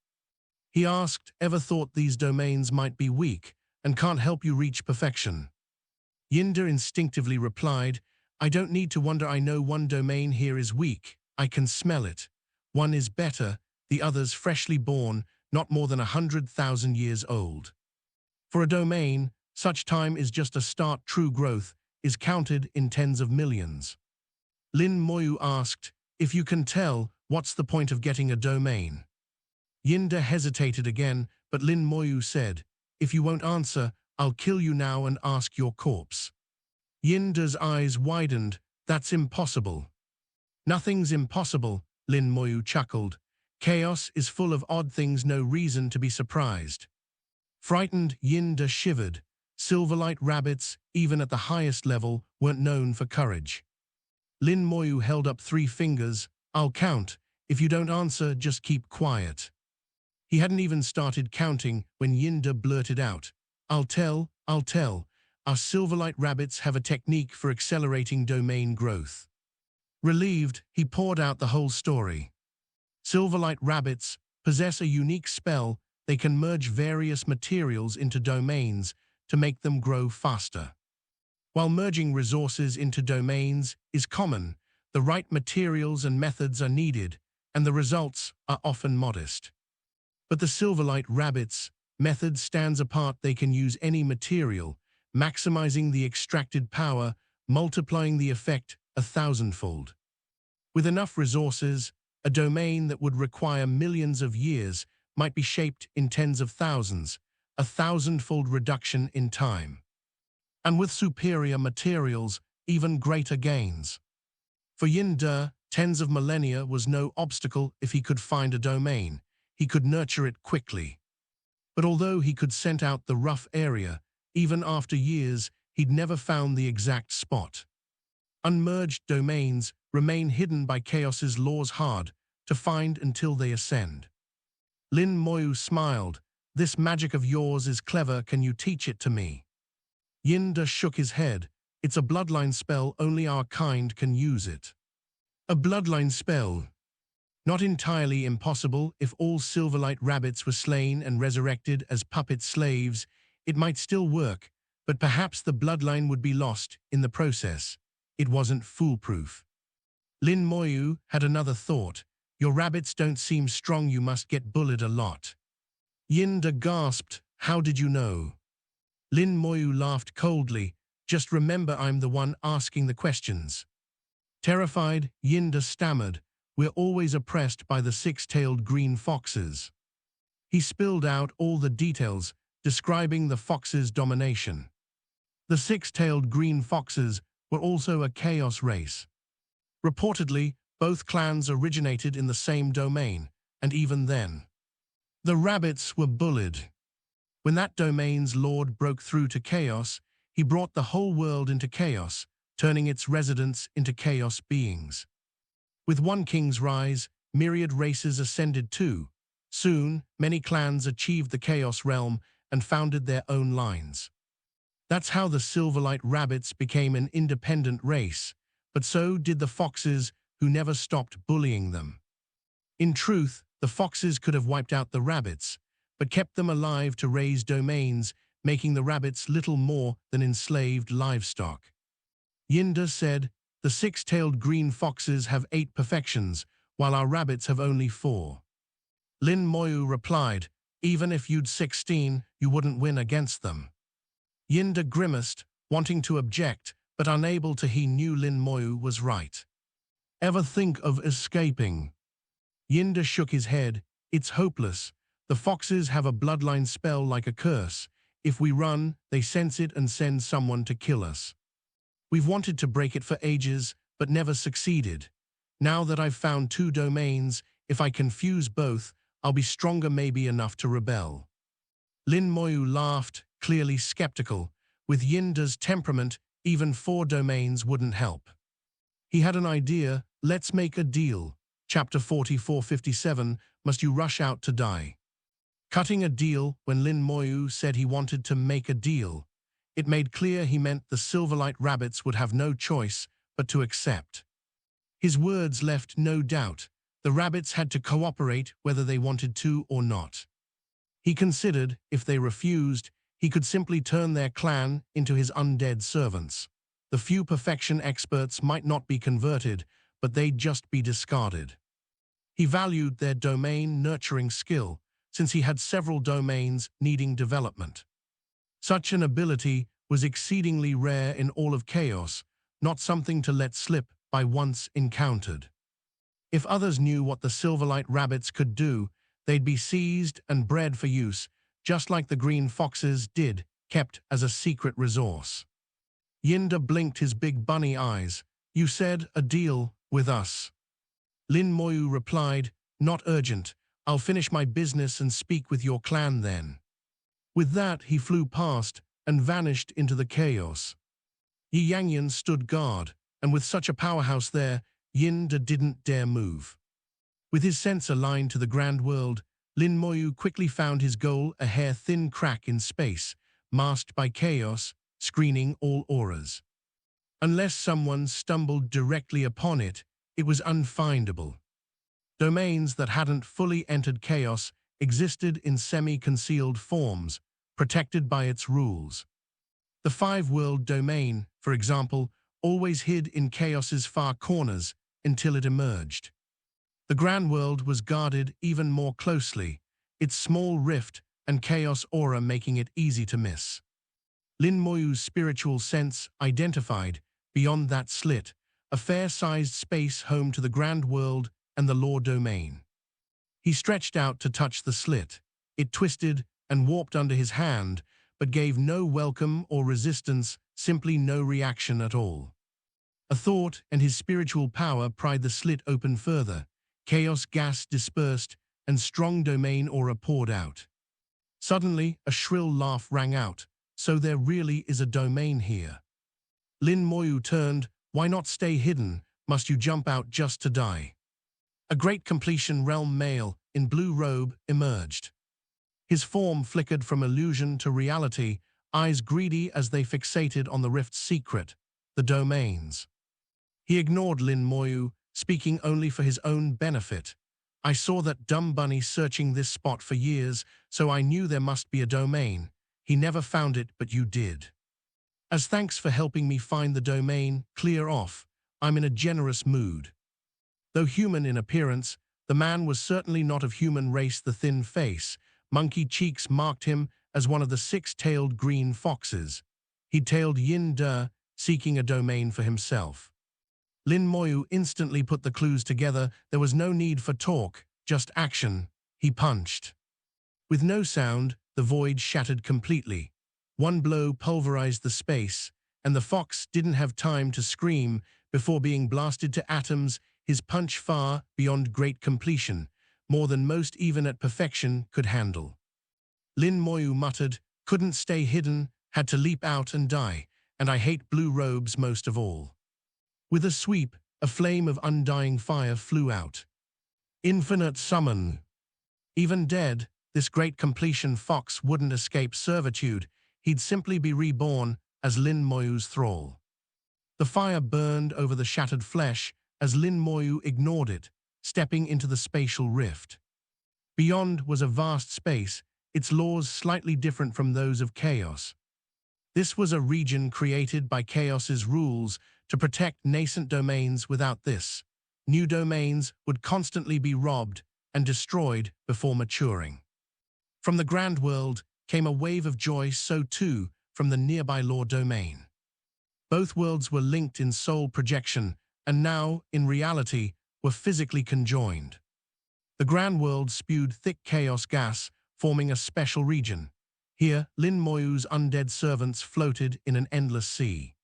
He asked, "Ever thought these domains might be weak, and can't help you reach perfection?" Yin De instinctively replied, "I don't need to wonder. I know one domain here is weak. I can smell it. One is better, the other's freshly born, not more than 100,000 years old. For a domain, such time is just a start. True growth is counted in tens of millions." Lin Moyu asked, "If you can tell, what's the point of getting a domain?" Yin De hesitated again, but Lin Moyu said, "If you won't answer, I'll kill you now and ask your corpse." Yin De's eyes widened. "That's impossible." "Nothing's impossible," Lin Moyu chuckled. "Chaos is full of odd things, no reason to be surprised." Frightened, Yin De shivered. Silverlight rabbits, even at the highest level, weren't known for courage. Lin Moyu held up 3 fingers. "I'll count. If you don't answer, just keep quiet." He hadn't even started counting when Yin De blurted out, I'll tell. Our Silverlight rabbits have a technique for accelerating domain growth." Relieved, he poured out the whole story. Silverlight rabbits possess a unique spell. They can merge various materials into domains to make them grow faster. While merging resources into domains is common, the right materials and methods are needed. and the results are often modest. But the Silverlight Rabbit's method stands apart. They can use any material, maximizing the extracted power, multiplying the effect 1,000-fold. With enough resources, a domain that would require millions of years might be shaped in tens of thousands, a 1,000-fold reduction in time. And with superior materials, even greater gains. For Yin De, tens of millennia was no obstacle if he could find a domain. He could nurture it quickly. But although he could scent out the rough area, even after years, he'd never found the exact spot. Unmerged domains remain hidden by chaos's laws, hard to find until they ascend. Lin Moyu smiled. This magic of yours is clever. Can you teach it to me? Yin De shook his head. It's a bloodline spell. Only our kind can use it. A bloodline spell. Not entirely impossible. If all Silverlight Rabbits were slain and resurrected as puppet slaves, it might still work, but perhaps the bloodline would be lost in the process. It wasn't foolproof. Lin Moyu had another thought. Your rabbits don't seem strong. You must get bullied a lot. Yin De gasped. How did you know? Lin Moyu laughed coldly. Just remember, I'm the one asking the questions. Terrified, Yin De stammered. We're always oppressed by the six-tailed green foxes. He spilled out all the details, describing the foxes' domination. The six-tailed green foxes were also a chaos race. Reportedly, both clans originated in the same domain, and even then, the rabbits were bullied. When that domain's lord broke through to chaos, he brought the whole world into chaos, turning its residents into chaos beings. With one king's rise, myriad races ascended too. Soon, many clans achieved the Chaos Realm and founded their own lines. That's how the Silverlight Rabbits became an independent race, but so did the foxes, who never stopped bullying them. In truth, the foxes could have wiped out the rabbits, but kept them alive to raise domains, making the rabbits little more than enslaved livestock. Yin De said, the six-tailed green foxes have 8 perfections, while our rabbits have only 4. Lin Moyu replied, even if you'd 16, you wouldn't win against them. Yin De grimaced, wanting to object, but unable to. He knew Lin Moyu was right. Ever think of escaping? Yin De shook his head. It's hopeless. The foxes have a bloodline spell like a curse. If we run, they sense it and send someone to kill us. We've wanted to break it for ages, but never succeeded. Now that I've found 2 domains, if I confuse both, I'll be stronger, maybe enough to rebel. Lin Moyu laughed, clearly skeptical. With Yin De's temperament, even 4 domains wouldn't help. He had an idea. Let's make a deal. Chapter 4457, Must You Rush Out to Die? Cutting a deal. When Lin Moyu said he wanted to make a deal, it made clear he meant the Silverlight Rabbits would have no choice but to accept. His words left no doubt. The rabbits had to cooperate whether they wanted to or not. He considered, if they refused, he could simply turn their clan into his undead servants. The few perfection experts might not be converted, but they'd just be discarded. He valued their domain nurturing skill, since he had several domains needing development. Such an ability was exceedingly rare in all of Chaos, not something to let slip by once encountered. If others knew what the Silverlight Rabbits could do, they'd be seized and bred for use, just like the green foxes did, kept as a secret resource. Yin De blinked his big bunny eyes. You said a deal with us. Lin Moyu replied, not urgent. I'll finish my business and speak with your clan then. With that, he flew past and vanished into the chaos. Yi Yangyan stood guard, and with such a powerhouse there, Yin De didn't dare move. With his sense aligned to the grand world, Lin Moyu quickly found his goal, a hair-thin crack in space, masked by chaos, screening all auras. Unless someone stumbled directly upon it, it was unfindable. Domains that hadn't fully entered chaos existed in semi-concealed forms, protected by its rules. The 5-world domain, for example, always hid in chaos's far corners until it emerged. The Grand World was guarded even more closely, its small rift and chaos aura making it easy to miss. Lin Moyu's spiritual sense identified, beyond that slit, a fair-sized space home to the Grand World and the Law Domain. He stretched out to touch the slit. It twisted and warped under his hand, but gave no welcome or resistance, simply no reaction at all. A thought and his spiritual power pried the slit open further. Chaos gas dispersed, and strong domain aura poured out. Suddenly, a shrill laugh rang out. So there really is a domain here. Lin Moyu turned. Why not stay hidden? Must you jump out just to die? A great completion realm male, in blue robe, emerged. His form flickered from illusion to reality, eyes greedy as they fixated on the rift's secret, the domains. He ignored Lin Moyu, speaking only for his own benefit. I saw that dumb bunny searching this spot for years, so I knew there must be a domain. He never found it, but you did. As thanks for helping me find the domain, clear off. I'm in a generous mood. Though human in appearance, the man was certainly not of human race. The thin face, monkey cheeks marked him as one of the six-tailed green foxes. He'd tailed Yin De, seeking a domain for himself. Lin Moyu instantly put the clues together. There was no need for talk, just action. He punched. With no sound, the void shattered completely. One blow pulverized the space, and the fox didn't have time to scream before being blasted to atoms, his punch far beyond great completion, more than most even at perfection could handle. Lin Moyu muttered, couldn't stay hidden, had to leap out and die, and I hate blue robes most of all. With a sweep, a flame of undying fire flew out. Infinite summon. Even dead, this great completion fox wouldn't escape servitude. He'd simply be reborn as Lin Moyu's thrall. The fire burned over the shattered flesh as Lin Moyu ignored it, stepping into the spatial rift. Beyond was a vast space, its laws slightly different from those of chaos. This was a region created by chaos's rules to protect nascent domains. Without this, new domains would constantly be robbed and destroyed before maturing. From the Grand World came a wave of joy, so too from the nearby Law Domain. Both worlds were linked in soul projection, and now, in reality, were physically conjoined. The Grand World spewed thick chaos gas, forming a special region. Here, Lin Moyu's undead servants floated in an endless sea.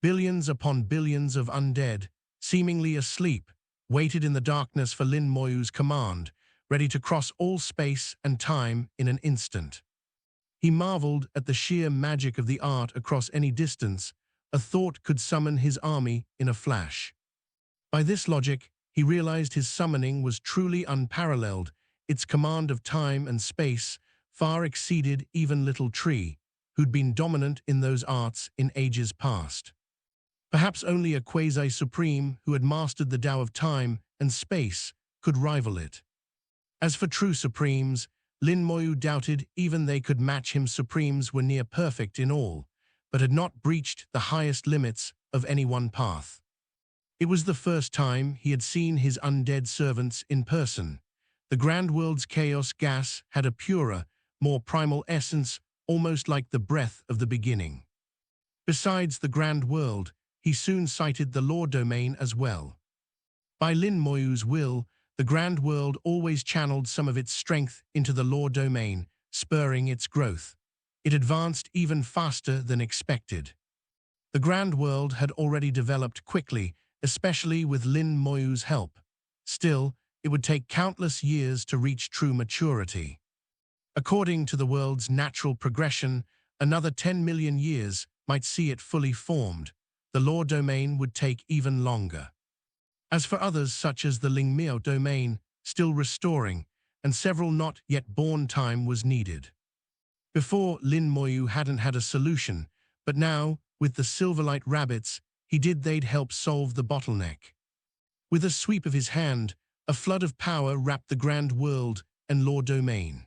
Billions upon billions of undead, seemingly asleep, waited in the darkness for Lin Moyu's command, ready to cross all space and time in an instant. He marveled at the sheer magic of the art across any distance. A thought could summon his army in a flash. By this logic, he realized his summoning was truly unparalleled. Its command of time and space far exceeded even Little Tree, who'd been dominant in those arts in ages past. Perhaps only a quasi-supreme who had mastered the Tao of time and space could rival it. As for true supremes, Lin Moyu doubted even they could match him. Supremes were near perfect in all, but had not breached the highest limits of any one path. It was the first time he had seen his undead servants in person. The Grand World's chaos gas had a purer, more primal essence, almost like the breath of the beginning. Besides the Grand World, he soon sighted the Law Domain as well. By Lin Moyu's will, the Grand World always channeled some of its strength into the Law Domain, spurring its growth. It advanced even faster than expected. The Grand World had already developed quickly, especially with Lin Moyu's help. Still, it would take countless years to reach true maturity. According to the world's natural progression, another 10 million years might see it fully formed. The Law Domain would take even longer. As for others such as the Ling Miao Domain, still restoring, and several not yet born, time was needed. Before, Lin Moyu hadn't had a solution, but now, with the Silverlight Rabbits, they'd help solve the bottleneck. With a sweep of his hand, a flood of power wrapped the Grand World and Law Domain.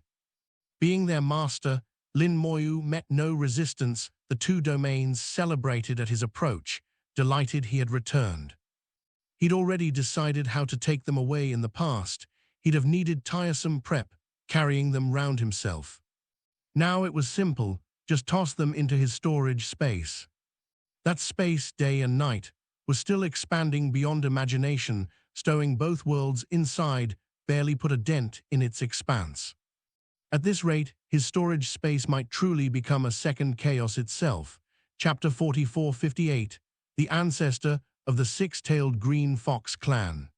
Being their master, Lin Moyu met no resistance. The two domains celebrated at his approach, delighted he had returned. He'd already decided how to take them away in the past. He'd have needed tiresome prep, carrying them round himself. Now it was simple, just toss them into his storage space. That space, day and night, was still expanding beyond imagination, stowing both worlds inside, barely put a dent in its expanse. At this rate, his storage space might truly become a second chaos itself. Chapter 4458, The Ancestor of the Six-Tailed Green Fox Clan.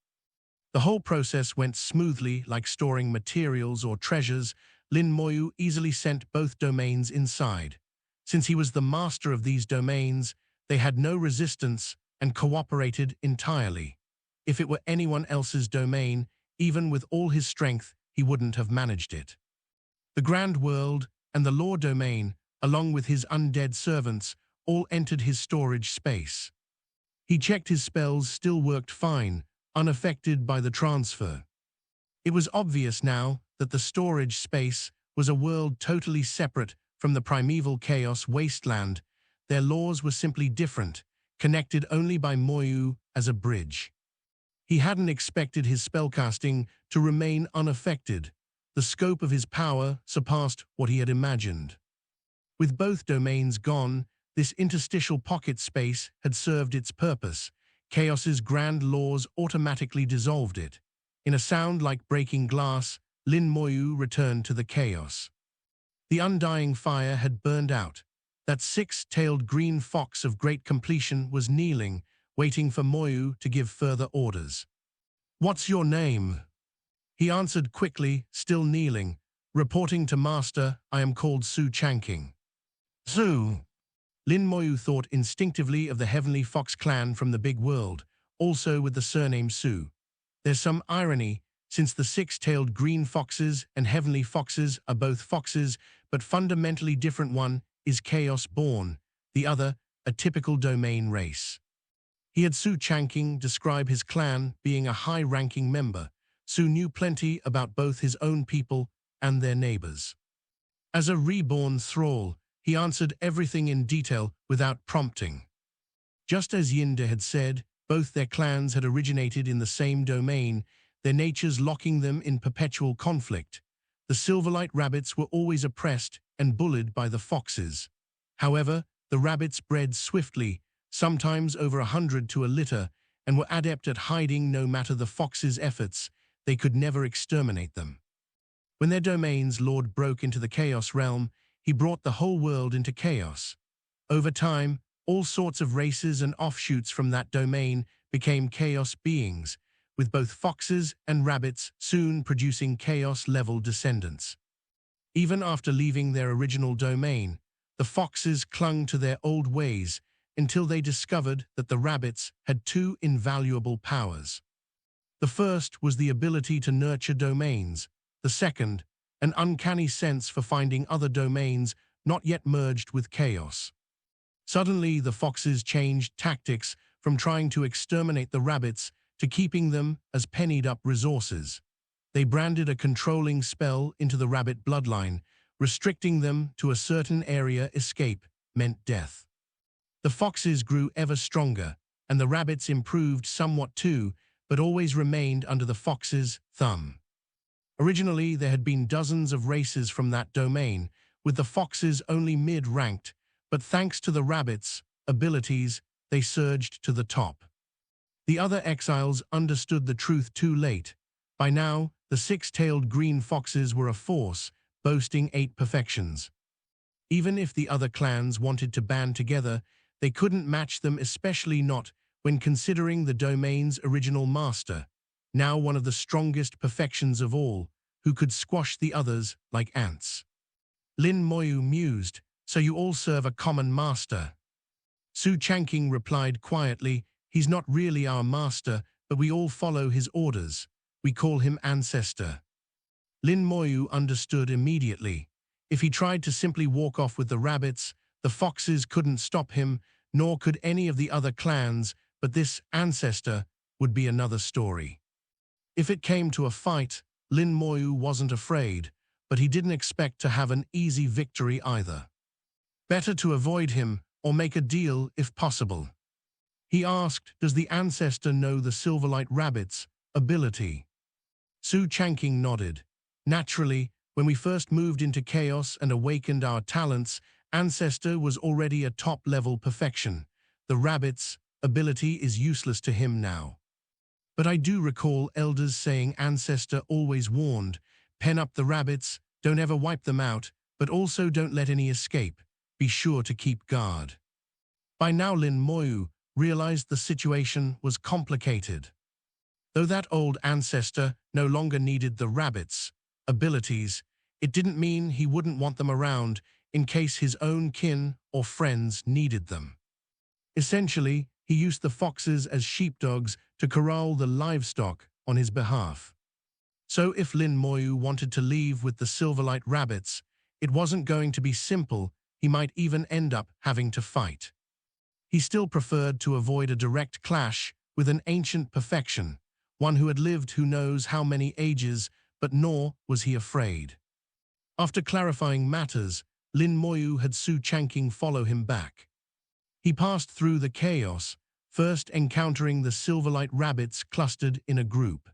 The whole process went smoothly, like storing materials or treasures. Lin Moyu easily sent both domains inside. Since he was the master of these domains, they had no resistance and cooperated entirely. If it were anyone else's domain, even with all his strength, he wouldn't have managed it. The Grand World and the Law Domain, along with his undead servants, all entered his storage space. He checked his spells still worked fine, unaffected by the transfer. It was obvious now that the storage space was a world totally separate from the primeval chaos wasteland. Their laws were simply different, connected only by Moyu as a bridge. He hadn't expected his spellcasting to remain unaffected. The scope of his power surpassed what he had imagined. With both domains gone, this interstitial pocket space had served its purpose. Chaos's grand laws automatically dissolved it. In a sound like breaking glass, Lin Moyu returned to the chaos. The undying fire had burned out. That six-tailed green fox of great completion was kneeling, waiting for Moyu to give further orders. "What's your name?" He answered quickly, still kneeling. "Reporting to Master, I am called Su Changqing." "Su." Lin Moyu thought instinctively of the Heavenly Fox clan from the big world, also with the surname Su. There's some irony, since the six-tailed green foxes and heavenly foxes are both foxes, but fundamentally different. One is chaos-born, the other a typical domain race. He had Su Changqing describe his clan being a high-ranking member. Su knew plenty about both his own people and their neighbors. As a reborn thrall, he answered everything in detail without prompting. Just as Yinde had said, both their clans had originated in the same domain, their natures locking them in perpetual conflict. The Silverlight rabbits were always oppressed and bullied by the foxes. However, the rabbits bred swiftly, sometimes over 100 to a litter, and were adept at hiding no matter the foxes' efforts. They could never exterminate them. When their domain's lord broke into the Chaos realm, he brought the whole world into chaos. Over time, all sorts of races and offshoots from that domain became chaos beings, with both foxes and rabbits soon producing chaos-level descendants. Even after leaving their original domain, the foxes clung to their old ways until they discovered that the rabbits had two invaluable powers. The first was the ability to nurture domains. The second, an uncanny sense for finding other domains not yet merged with chaos. Suddenly, the foxes changed tactics from trying to exterminate the rabbits to keeping them as pennied-up resources. They branded a controlling spell into the rabbit bloodline, restricting them to a certain area. Escape meant death. The foxes grew ever stronger, and the rabbits improved somewhat too, but always remained under the fox's thumb. Originally, there had been dozens of races from that domain, with the foxes only mid-ranked, but thanks to the rabbits' abilities, they surged to the top. The other exiles understood the truth too late. By now, the six-tailed green foxes were a force, boasting 8 perfections. Even if the other clans wanted to band together, they couldn't match them, especially not when considering the domain's original master, now one of the strongest perfections of all, who could squash the others like ants. Lin Moyu mused, "So you all serve a common master?" Su Changqing replied quietly, "He's not really our master, but we all follow his orders. We call him Ancestor." Lin Moyu understood immediately. If he tried to simply walk off with the rabbits, the foxes couldn't stop him, nor could any of the other clans, but this Ancestor would be another story. If it came to a fight, Lin Moyu wasn't afraid, but he didn't expect to have an easy victory either. Better to avoid him or make a deal if possible. He asked, does the ancestor know the Silverlight Rabbit's ability? Su Changqing nodded. Naturally, when we first moved into chaos and awakened our talents, ancestor was already a top-level perfection. The rabbit's ability is useless to him now. But I do recall elders saying ancestor always warned, pen up the rabbits, don't ever wipe them out, but also don't let any escape. Be sure to keep guard. By now Lin Moyu realized the situation was complicated. Though that old ancestor no longer needed the rabbits' abilities, it didn't mean he wouldn't want them around in case his own kin or friends needed them. Essentially, he used the foxes as sheepdogs to corral the livestock on his behalf. So if Lin Moyu wanted to leave with the Silverlight Rabbits, it wasn't going to be simple. He might even end up having to fight. He still preferred to avoid a direct clash with an ancient perfection, one who had lived who knows how many ages, but nor was he afraid. After clarifying matters, Lin Moyu had Su Changqing follow him back. He passed through the chaos, first encountering the Silverlight Rabbits clustered in a group.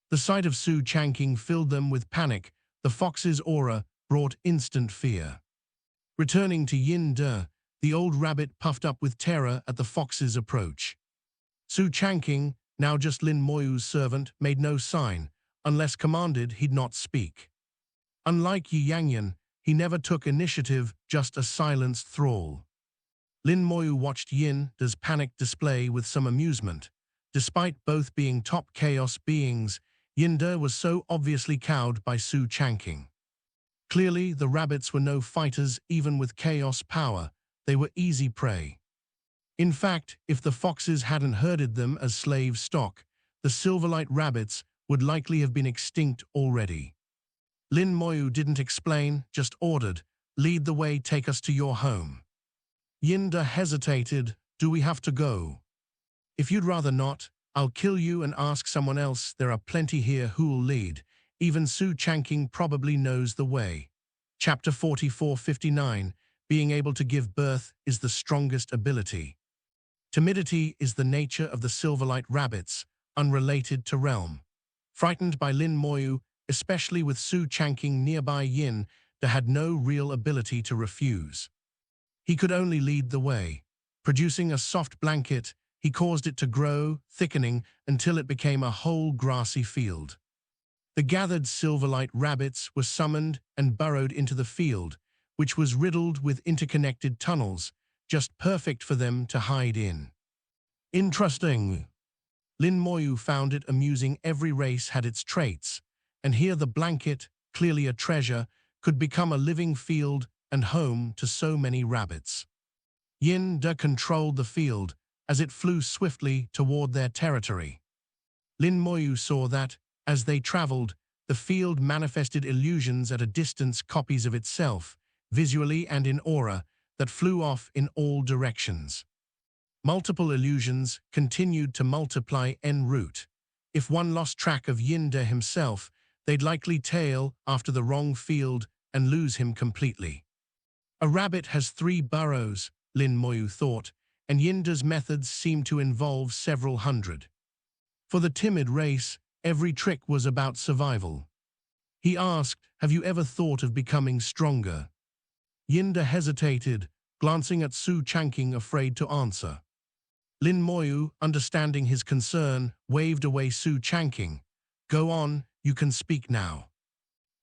The sight of Su Changqing filled them with panic. The fox's aura brought instant fear. Returning to Yin De, the old rabbit puffed up with terror at the fox's approach. Su Changqing, now just Lin Moyu's servant, made no sign. Unless commanded, he'd not speak. Unlike Yi Yangyan, he never took initiative, just a silenced thrall. Lin Moyu watched Yin De's panic display with some amusement. Despite both being top chaos beings, Yin De was so obviously cowed by Su Changqing. Clearly, the rabbits were no fighters even with chaos power. They were easy prey. In fact, if the foxes hadn't herded them as slave stock, the Silverlight Rabbits would likely have been extinct already. Lin Moyu didn't explain, just ordered, lead the way, take us to your home. Yin De hesitated, do we have to go? If you'd rather not, I'll kill you and ask someone else. There are plenty here who'll lead. Even Su Changqing probably knows the way. Chapter 4459, being able to give birth is the strongest ability. Timidity is the nature of the Silverlight Rabbits, unrelated to realm. Frightened by Lin Moyu, especially with Su Changqing nearby, Yin De had no real ability to refuse. He could only lead the way. Producing a soft blanket, he caused it to grow, thickening until it became a whole grassy field. The gathered Silverlight Rabbits were summoned and burrowed into the field, which was riddled with interconnected tunnels, just perfect for them to hide in. Interesting. Lin Moyu found it amusing. Every race had its traits, and here the blanket, clearly a treasure, could become a living field and home to so many rabbits. Yin De controlled the field as it flew swiftly toward their territory. Lin Moyu saw that, as they traveled, the field manifested illusions at a distance, copies of itself, visually and in aura, that flew off in all directions. Multiple illusions continued to multiply en route. If one lost track of Yin De himself, they'd likely tail after the wrong field and lose him completely. A rabbit has 3 burrows, Lin Moyu thought, and Yin De's methods seemed to involve several hundred. For the timid race, every trick was about survival. He asked, have you ever thought of becoming stronger? Yin De hesitated, glancing at Su Changqing, afraid to answer. Lin Moyu, understanding his concern, waved away Su Changqing. Go on, you can speak now.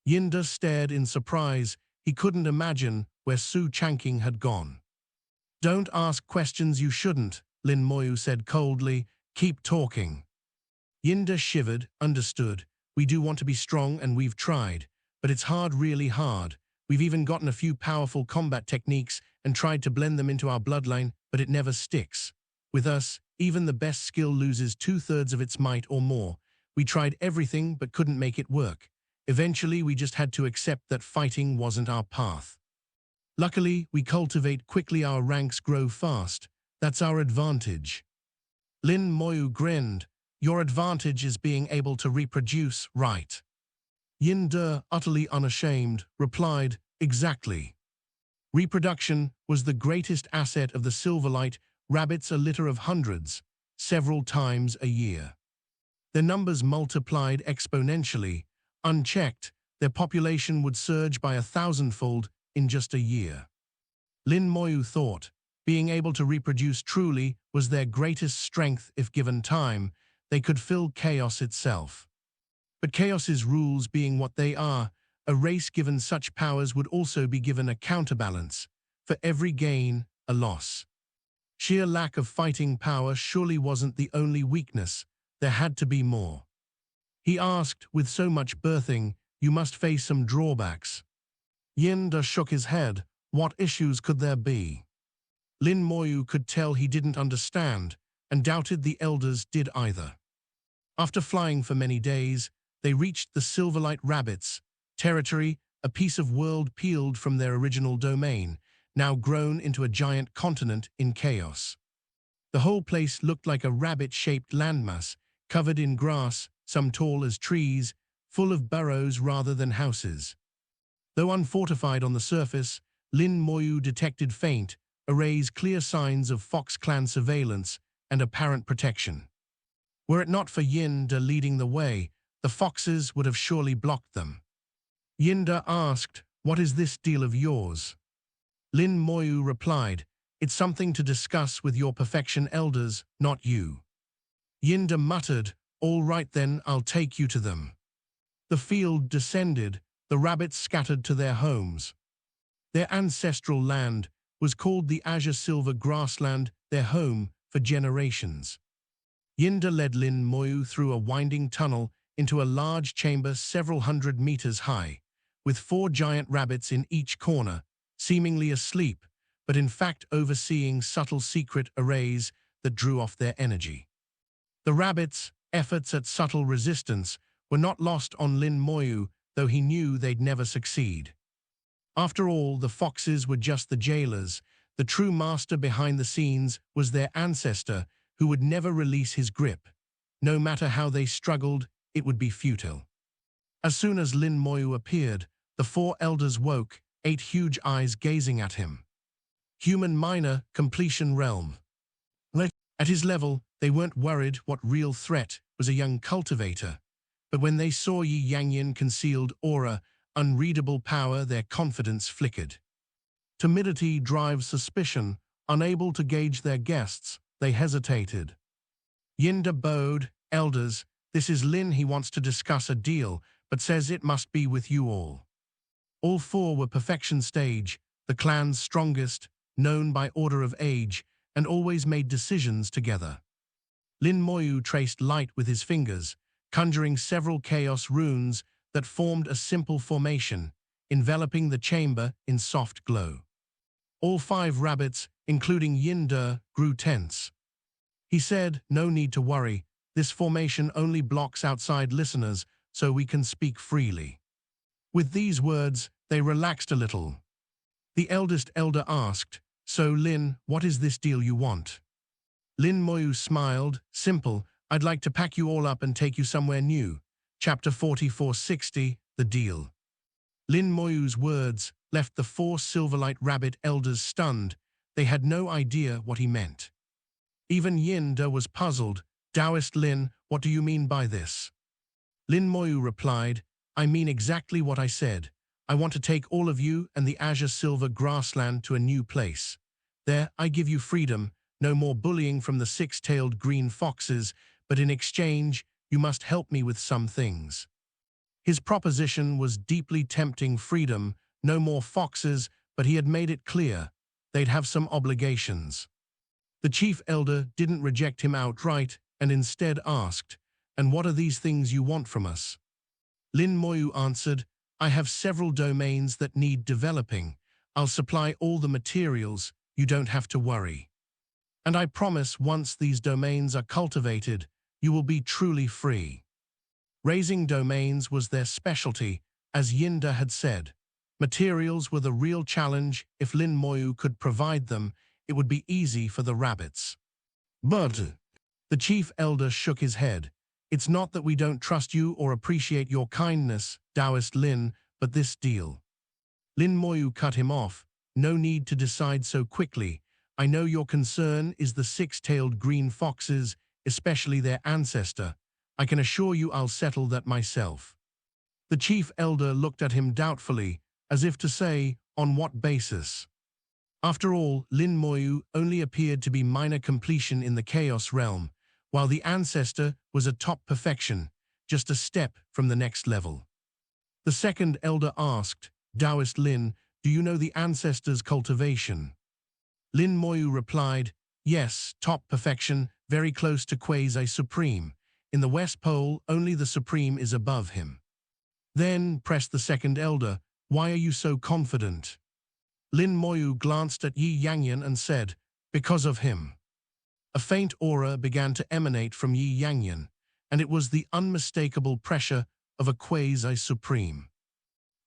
Yin De stared in surprise. He couldn't imagine where Su Changqing had gone. Don't ask questions you shouldn't, Lin Moyu said coldly. Keep talking. Yin De shivered, understood. We do want to be strong and we've tried, but it's hard, really hard. We've even gotten a few powerful combat techniques and tried to blend them into our bloodline, but it never sticks. With us, even the best skill loses 2/3 of its might or more. We tried everything but couldn't make it work. Eventually, we just had to accept that fighting wasn't our path. Luckily, we cultivate quickly, our ranks grow fast. That's our advantage. Lin Moyu grinned. Your advantage is being able to reproduce, right? Yin De, utterly unashamed, replied, exactly. Reproduction was the greatest asset of the Silverlight. rabbits a litter of hundreds, several times a year. Their numbers multiplied exponentially. Unchecked, their population would surge by 1,000-fold in just a year. Lin Moyu thought, being able to reproduce truly was their greatest strength if given time. They could fill chaos itself. But chaos's rules being what they are, a race given such powers would also be given a counterbalance. For every gain, a loss. Sheer lack of fighting power surely wasn't the only weakness. There had to be more. He asked, with so much birthing, you must face some drawbacks. Yinda shook his head. What issues could there be? Lin Moyu could tell he didn't understand, and doubted the elders did either. After flying for many days, they reached the Silverlight Rabbits, territory, a piece of world peeled from their original domain, now grown into a giant continent in chaos. The whole place looked like a rabbit-shaped landmass, covered in grass, some tall as trees, full of burrows rather than houses. Though unfortified on the surface, Lin Moyu detected faint arrays, clear signs of Fox clan surveillance and apparent protection. Were it not for Yinda leading the way, the foxes would have surely blocked them. Yinda asked, what is this deal of yours? Lin Moyu replied, it's something to discuss with your perfection elders, not you. Yinda muttered, all right then, I'll take you to them. The field descended, the rabbits scattered to their homes. Their ancestral land was called the Azure Silver Grassland, their home for generations. Yinda led Lin Moyu through a winding tunnel into a large chamber several hundred meters high, with 4 giant rabbits in each corner, seemingly asleep, but in fact overseeing subtle secret arrays that drew off their energy. The rabbits' efforts at subtle resistance were not lost on Lin Moyu, though he knew they'd never succeed. After all, the foxes were just the jailers. The true master behind the scenes was their ancestor, who would never release his grip. No matter how they struggled, it would be futile. As soon as Lin Moyu appeared, the 4 elders woke, 8 huge eyes gazing at him. Human minor, completion realm. At his level, they weren't worried what real threat was a young cultivator. But when they saw Yi Yangyin concealed aura, unreadable power, their confidence flickered. Timidity drives suspicion. Unable to gauge their guests, they hesitated. Yinda bowed, elders, this is Lin. He wants to discuss a deal, but says it must be with you all. All 4 were perfection stage, the clan's strongest, known by order of age, and always made decisions together. Lin Moyu traced light with his fingers, conjuring several chaos runes that formed a simple formation, enveloping the chamber in soft glow. All 5 rabbits, including Yinda, grew tense. He said, no need to worry, this formation only blocks outside listeners, so we can speak freely. With these words, they relaxed a little. The eldest elder asked, so Lin, what is this deal you want? Lin Moyu smiled, simple, I'd like to pack you all up and take you somewhere new. Chapter 4460, The Deal. Lin Moyu's words left the 4 Silverlight Rabbit elders stunned. They had no idea what he meant. Even Yinda was puzzled. Taoist Lin, what do you mean by this? Lin Moyu replied, I mean exactly what I said. I want to take all of you and the Azure Silver Grassland to a new place. There, I give you freedom, no more bullying from the 6-tailed green foxes, but in exchange, you must help me with some things. His proposition was deeply tempting. Freedom, no more foxes, but he had made it clear they'd have some obligations. The chief elder didn't reject him outright and instead asked, and what are these things you want from us? Lin Moyu answered, I have several domains that need developing. I'll supply all the materials, you don't have to worry. And I promise once these domains are cultivated, you will be truly free. Raising domains was their specialty, as Yinda had said. Materials were the real challenge. If Lin Moyu could provide them, it would be easy for the rabbits. But the chief elder shook his head. It's not that we don't trust you or appreciate your kindness, Taoist Lin, but this deal. Lin Moyu cut him off. No need to decide so quickly. I know your concern is the six-tailed green foxes, especially their ancestor. I can assure you I'll settle that myself." The chief elder looked at him doubtfully, as if to say, on what basis? After all, Lin Moyu only appeared to be minor completion in the Chaos realm, while the ancestor was a top perfection, just a step from the next level. The second elder asked, "Taoist Lin, do you know the ancestor's cultivation?" Lin Moyu replied, "Yes, top perfection, very close to Quai's supreme. In the West Pole, only the supreme is above him." Then, pressed the second elder, "Why are you so confident?" Lin Moyu glanced at Yi Yangyan and said, "Because of him." A faint aura began to emanate from Yi Yangyan, and it was the unmistakable pressure of a Quai's supreme.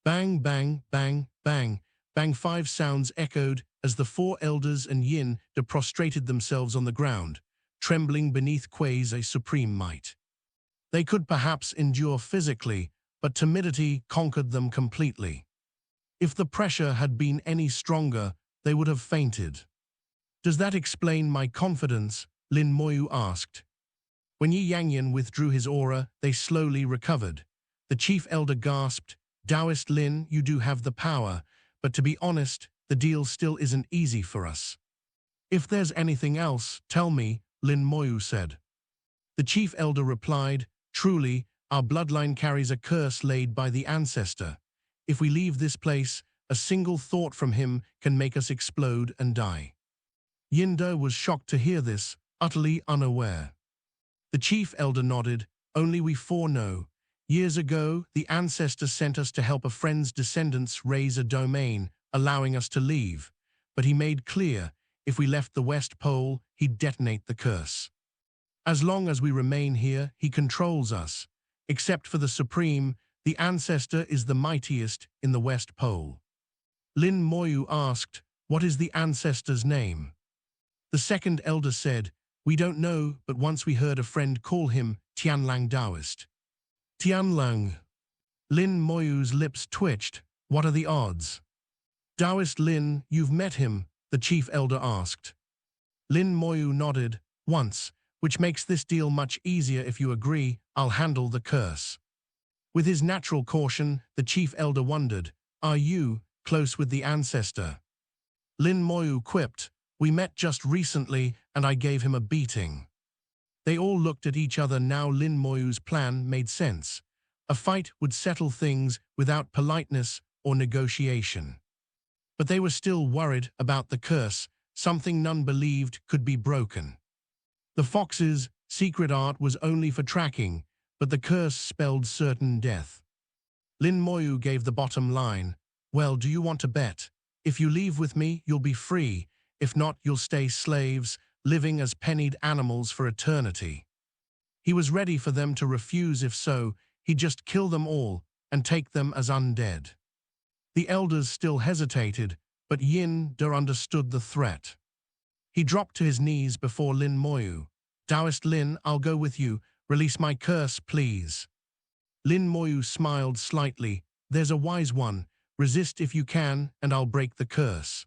Bang, bang, bang, bang, bang. 5 sounds echoed as the 4 elders and Yin De prostrated themselves on the ground, trembling beneath Quai's supreme might. They could perhaps endure physically, but timidity conquered them completely. If the pressure had been any stronger, they would have fainted. "Does that explain my confidence?" Lin Moyu asked. When Yi Yangyan withdrew his aura, they slowly recovered. The chief elder gasped, "Taoist Lin, you do have the power, but to be honest, the deal still isn't easy for us." "If there's anything else, tell me," Lin Moyu said. The chief elder replied, "Truly, our bloodline carries a curse laid by the ancestor. If we leave this place, a single thought from him can make us explode and die." Yin De was shocked to hear this, utterly unaware. The chief elder nodded, "Only we 4 know. Years ago, the ancestor sent us to help a friend's descendants raise a domain, allowing us to leave. But he made clear, if we left the West Pole, he'd detonate the curse. As long as we remain here, he controls us. Except for the Supreme, the ancestor is the mightiest in the West Pole." Lin Moyu asked, "What is the ancestor's name?" The second elder said, "We don't know, but once we heard a friend call him Tianlang Taoist." "Tianlang." Lin Moyu's lips twitched. "What are the odds?" "Taoist Lin, you've met him?" the chief elder asked. Lin Moyu nodded, "Once, which makes this deal much easier. If you agree, I'll handle the curse." With his natural caution, the chief elder wondered, "Are you close with the ancestor?" Lin Moyu quipped, "We met just recently, and I gave him a beating." They all looked at each other now. Lin Moyu's plan made sense. A fight would settle things without politeness or negotiation. But they were still worried about the curse, something none believed could be broken. The fox's secret art was only for tracking, but the curse spelled certain death. Lin Moyu gave the bottom line, "Well, do you want to bet? If you leave with me, you'll be free. If not, you'll stay slaves, living as pennied animals for eternity." He was ready for them to refuse. If so, he'd just kill them all and take them as undead. The elders still hesitated, but Yin De understood the threat. He dropped to his knees before Lin Moyu. "Taoist Lin, I'll go with you. Release my curse, please." Lin Moyu smiled slightly. "There's a wise one. Resist if you can, and I'll break the curse."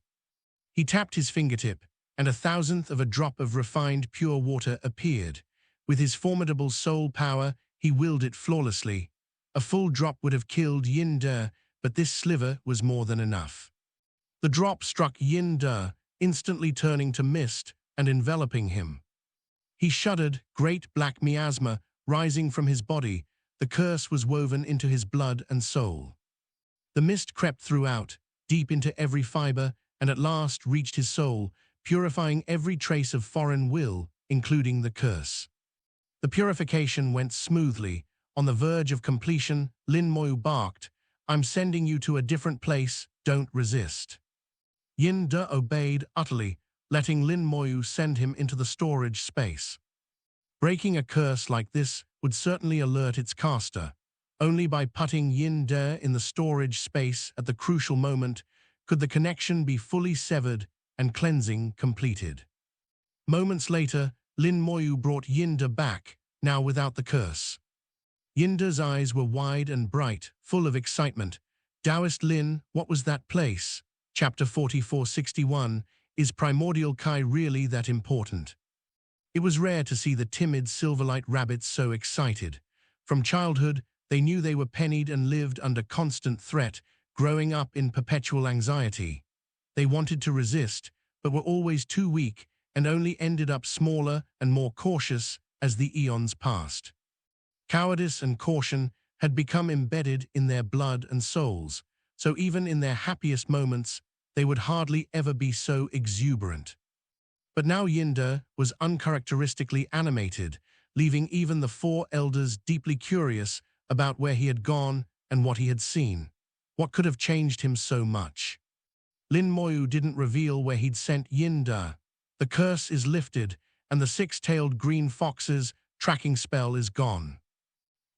He tapped his fingertip, and 1,000th of a drop of refined pure water appeared. With his formidable soul power, he willed it flawlessly. A full drop would have killed Yin De, but this sliver was more than enough. The drop struck Yin De, instantly turning to mist and enveloping him. He shuddered, great black miasma rising from his body. The curse was woven into his blood and soul. The mist crept throughout, deep into every fiber, and at last reached his soul, purifying every trace of foreign will, including the curse. The purification went smoothly. On the verge of completion, Lin Moyu barked, "I'm sending you to a different place, don't resist." Yin De obeyed utterly, letting Lin Moyu send him into the storage space. Breaking a curse like this would certainly alert its caster. Only by putting Yin De in the storage space at the crucial moment could the connection be fully severed and cleansing completed. Moments later, Lin Moyu brought Yin De back, now without the curse. Yin De's eyes were wide and bright, full of excitement. "Taoist Lin, what was that place?" Chapter 4461, Is Primordial Quai really that important? It was rare to see the timid Silverlight rabbits so excited. From childhood, they knew they were pennied and lived under constant threat, growing up in perpetual anxiety. They wanted to resist, but were always too weak and only ended up smaller and more cautious as the eons passed. Cowardice and caution had become embedded in their blood and souls, so even in their happiest moments, they would hardly ever be so exuberant. But now Yinda was uncharacteristically animated, leaving even the four elders deeply curious about where he had gone and what he had seen. What could have changed him so much? Lin Moyu didn't reveal where he'd sent Yinda. The curse is lifted, and the six-tailed green fox's tracking spell is gone.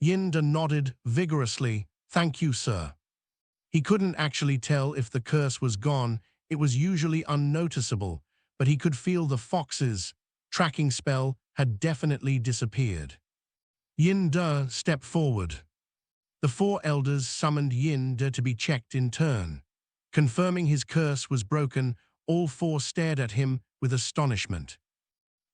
Yinda nodded vigorously. Thank you, sir. He couldn't actually tell if the curse was gone. It was usually unnoticeable, but he could feel the fox's tracking spell had definitely disappeared. Yinda stepped forward. The four elders summoned Yinda to be checked in turn. Confirming his curse was broken, all four stared at him with astonishment.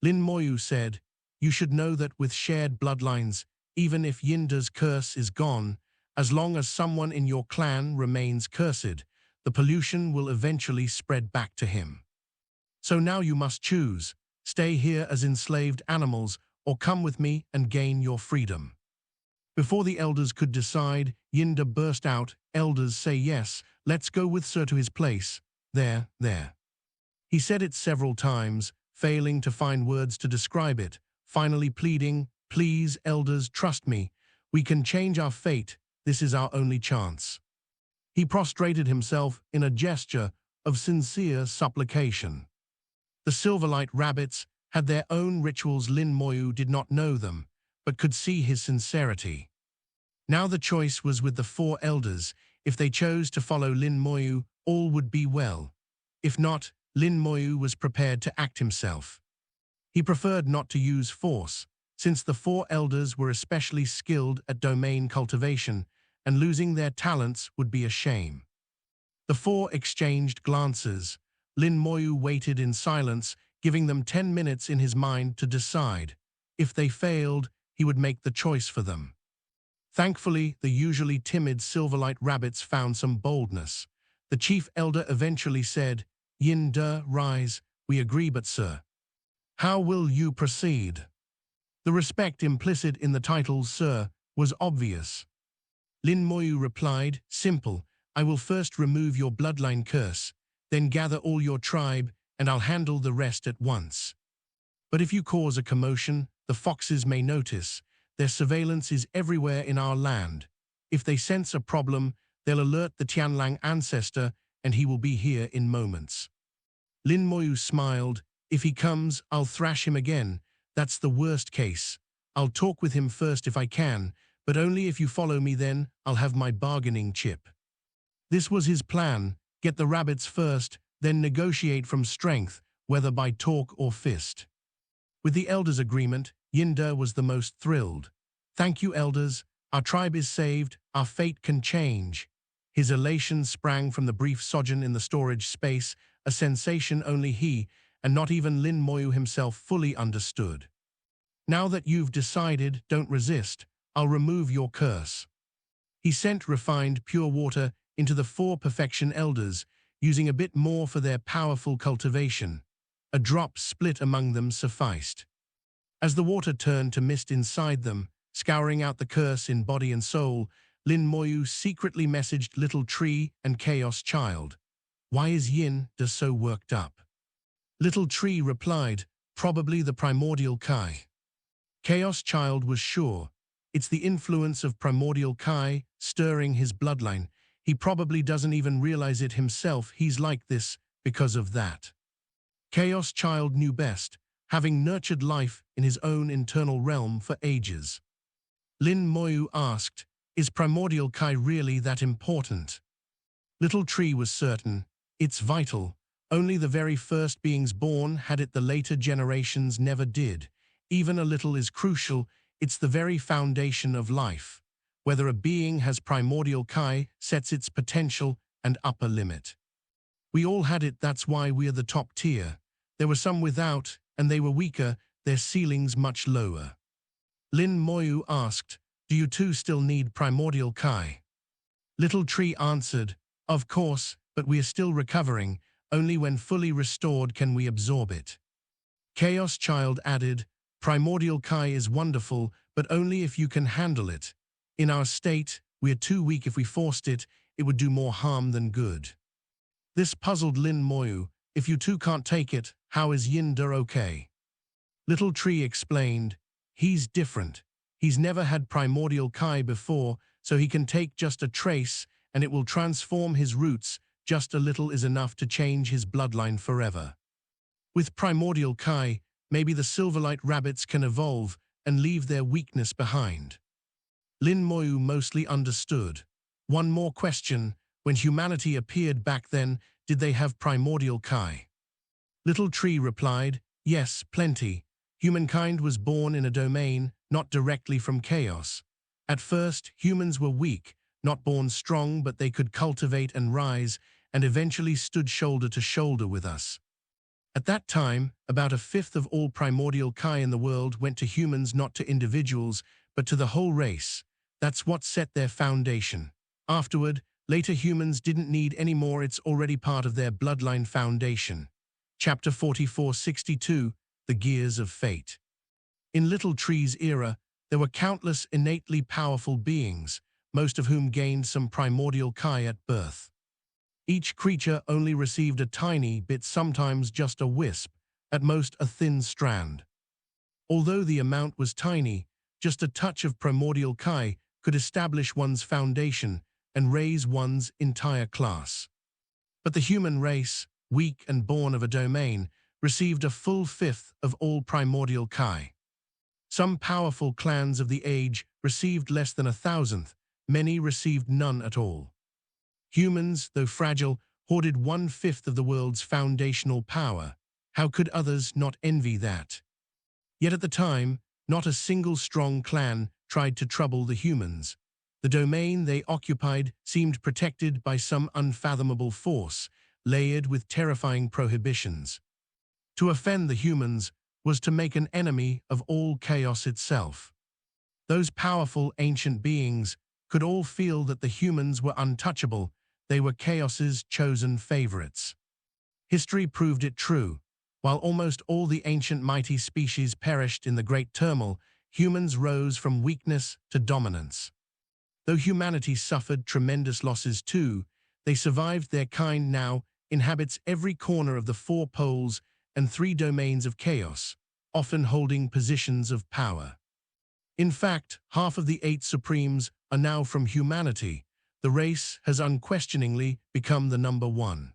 Lin Moyu said, "You should know that with shared bloodlines, even if Yinda's curse is gone, as long as someone in your clan remains cursed, the pollution will eventually spread back to him. So now you must choose, stay here as enslaved animals or come with me and gain your freedom." Before the elders could decide, Yinda burst out, "Elders, say yes, let's go with Sir to his place. There. He said it several times, failing to find words to describe it, finally pleading, "Please, elders, trust me. We can change our fate. This is our only chance." He prostrated himself in a gesture of sincere supplication. The Silverlight rabbits had their own rituals. Lin Moyu did not know them, but could see his sincerity. Now the choice was with the four elders. If they chose to follow Lin Moyu, all would be well. If not, Lin Moyu was prepared to act himself. He preferred not to use force, since the four elders were especially skilled at domain cultivation, and losing their talents would be a shame. The four exchanged glances. Lin Moyu waited in silence, giving them 10 minutes in his mind to decide. If they failed, he would make the choice for them. Thankfully, the usually timid Silverlight rabbits found some boldness. The chief elder eventually said, "Yinda, rise. We agree, but sir, how will you proceed?" The respect implicit in the title "Sir" was obvious. Lin Moyu replied, "Simple. I will first remove your bloodline curse, then gather all your tribe, and I'll handle the rest at once. But if you cause a commotion, the foxes may notice. Their surveillance is everywhere in our land. If they sense a problem, they'll alert the Tianlang ancestor, and he will be here in moments." Lin Moyu smiled. "If he comes, I'll thrash him again. That's the worst case. I'll talk with him first if I can, but only if you follow me. Then I'll have my bargaining chip." This was his plan: get the rabbits first, then negotiate from strength, whether by talk or fist. With the elders' agreement, Yinda was the most thrilled. "Thank you, elders. Our tribe is saved. Our fate can change." His elation sprang from the brief sojourn in the storage space, a sensation only he, and not even Lin Moyu himself, fully understood. "Now that you've decided, don't resist. I'll remove your curse." He sent refined pure water into the four perfection elders, using a bit more for their powerful cultivation. A drop split among them sufficed. As the water turned to mist inside them, scouring out the curse in body and soul, Lin Moyu secretly messaged Little Tree and Chaos Child. "Why is Yinda so worked up?" Little Tree replied, "Probably the Primordial Quai." Chaos Child was sure. It's the influence of Primordial Quai stirring his bloodline. He probably doesn't even realize it himself. He's like this because of that. Chaos Child knew best, having nurtured life in his own internal realm for ages. Lin Moyu asked, "Is Primordial Quai really that important?" Little Tree was certain. It's vital. Only the very first beings born had it. The later generations never did. Even a little is crucial. It's the very foundation of life. Whether a being has Primordial Quai sets its potential and upper limit. We all had it, that's why we're the top tier. There were some without, and they were weaker, their ceilings much lower. Lin Moyu asked, do you too still need Primordial Quai? Little Tree answered, of course, but we are still recovering. Only when fully restored can we absorb it. Chaos Child added, Primordial Quai is wonderful, but only if you can handle it. In our state, we are too weak. If we forced it, it would do more harm than good. This puzzled Lin Moyu. If you two can't take it, how is Yin De okay? Little Tree explained, he's different. He's never had Primordial Quai before, so he can take just a trace, and it will transform his roots. Just a little is enough to change his bloodline forever. With Primordial Quai, maybe the Silverlight rabbits can evolve and leave their weakness behind. Lin Moyu mostly understood. One more question. When humanity appeared back then, did they have Primordial Quai? Little Tree replied, yes, plenty. Humankind was born in a domain, not directly from chaos. At first, humans were weak, not born strong, but they could cultivate and rise, and eventually stood shoulder to shoulder with us. At that time, about a fifth of all Primordial Quai in the world went to humans, not to individuals, but to the whole race. That's what set their foundation. Afterward, later humans didn't need any more, it's already part of their bloodline foundation. Chapter 4462, The Gears of Fate. In Little Tree's era, there were countless innately powerful beings, most of whom gained some Primordial Quai at birth. Each creature only received a tiny bit, sometimes just a wisp, at most a thin strand. Although the amount was tiny, just a touch of Primordial Quai could establish one's foundation and raise one's entire class. But the human race, weak and born of a domain, received a full fifth of all Primordial Quai. Some powerful clans of the age received less than 1,000th, many received none at all. Humans, though fragile, hoarded 1/5 of the world's foundational power. How could others not envy that? Yet at the time, not a single strong clan tried to trouble the humans. The domain they occupied seemed protected by some unfathomable force, layered with terrifying prohibitions. To offend the humans was to make an enemy of all chaos itself. Those powerful ancient beings could all feel that the humans were untouchable. They were chaos's chosen favorites. History proved it true. While almost all the ancient mighty species perished in the Great Turmoil, humans rose from weakness to dominance. Though humanity suffered tremendous losses too, they survived. Their kind now inhabits every corner of the 4 poles and 3 domains of chaos, often holding positions of power. In fact, half of the 8 supremes are now from humanity. The race has unquestioningly become the number 1.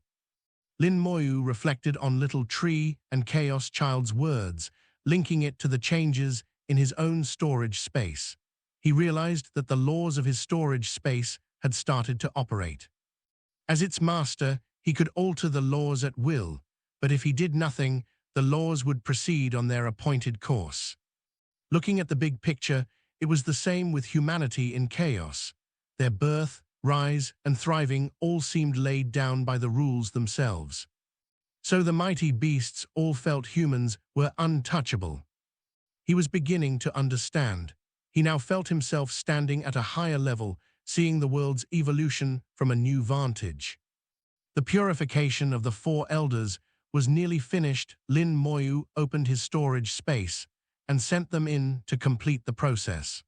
Lin Moyu reflected on Little Tree and Chaos Child's words, linking it to the changes in his own storage space. He realized that the laws of his storage space had started to operate. As its master, he could alter the laws at will, but if he did nothing, the laws would proceed on their appointed course. Looking at the big picture, it was the same with humanity in chaos. Their birth, rise, and thriving all seemed laid down by the rules themselves. So the mighty beasts all felt humans were untouchable. He was beginning to understand. He now felt himself standing at a higher level, seeing the world's evolution from a new vantage. The purification of the 4 elders was nearly finished. Lin Moyu opened his storage space and sent them in to complete the process.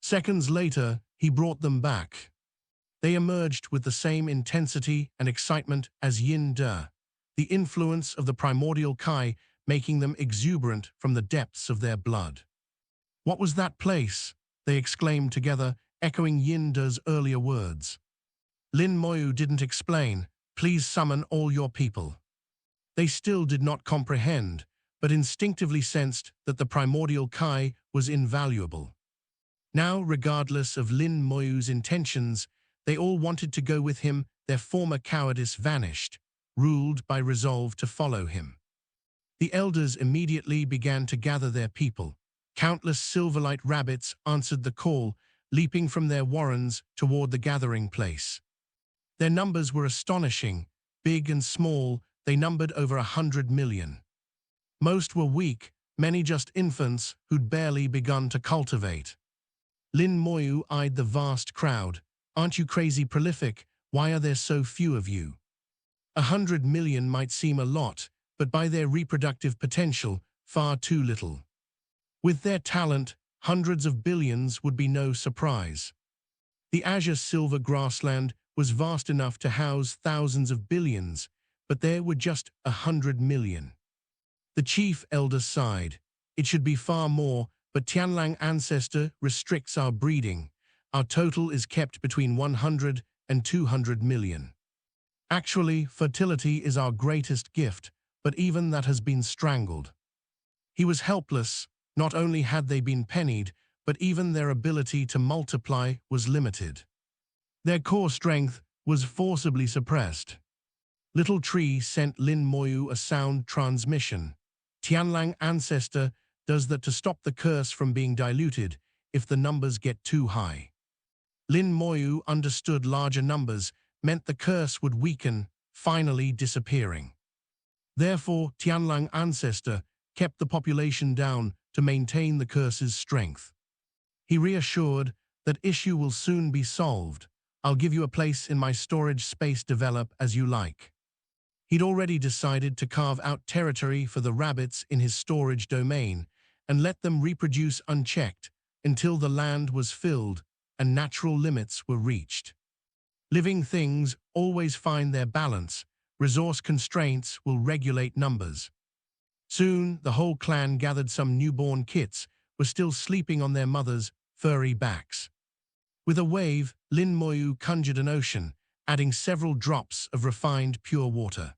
Seconds later, he brought them back. They emerged with the same intensity and excitement as Yin De, the influence of the Primordial Quai making them exuberant from the depths of their blood. What was that place? They exclaimed together, echoing Yin De's earlier words. Lin Moyu didn't explain, please summon all your people. They still did not comprehend, but instinctively sensed that the Primordial Quai was invaluable. Now, regardless of Lin Moyu's intentions, they all wanted to go with him. Their former cowardice vanished, ruled by resolve to follow him. The elders immediately began to gather their people. Countless Silverlight rabbits answered the call, leaping from their warrens toward the gathering place. Their numbers were astonishing, big and small, they numbered over 100 million. Most were weak, many just infants who'd barely begun to cultivate. Lin Moyu eyed the vast crowd. "Aren't you crazy prolific? Why are there so few of you?" 100 million might seem a lot, but by their reproductive potential, far too little. With their talent, hundreds of billions would be no surprise. The azure silver grassland was vast enough to house thousands of billions, but there were just 100 million. The chief elder sighed. "It should be far more, but Tianlang ancestor restricts our breeding. Our total is kept between 100 and 200 million. Actually, fertility is our greatest gift, but even that has been strangled." He was helpless. Not only had they been pennied, but even their ability to multiply was limited. Their core strength was forcibly suppressed. Little Tree sent Lin Moyu a sound transmission. "Tianlang ancestor does that to stop the curse from being diluted if the numbers get too high." Lin Moyu understood larger numbers meant the curse would weaken, finally disappearing. Therefore, Tianlang ancestor kept the population down to maintain the curse's strength. He reassured, "That issue will soon be solved. I'll give you a place in my storage space, develop as you like." He'd already decided to carve out territory for the rabbits in his storage domain and let them reproduce unchecked until the land was filled and natural limits were reached. Living things always find their balance. Resource constraints will regulate numbers. Soon, the whole clan gathered. Some newborn kits were still sleeping on their mothers' furry backs. With a wave, Lin Moyu conjured an ocean, adding several drops of refined pure water.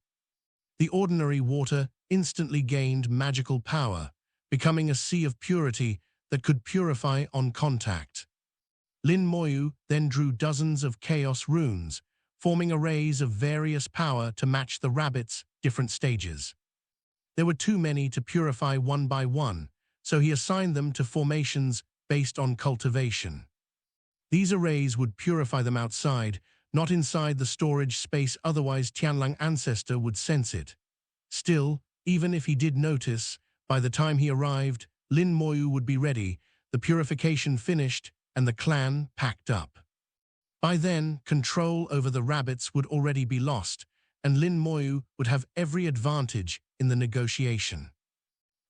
The ordinary water instantly gained magical power, becoming a sea of purity that could purify on contact. Lin Moyu then drew dozens of chaos runes, forming arrays of various power to match the rabbits' different stages. There were too many to purify one by one, so he assigned them to formations based on cultivation. These arrays would purify them outside, not inside the storage space, otherwise Tianlang ancestor would sense it. Still, even if he did notice, by the time he arrived, Lin Moyu would be ready, the purification finished, and the clan packed up. By then, control over the rabbits would already be lost, and Lin Moyu would have every advantage in the negotiation.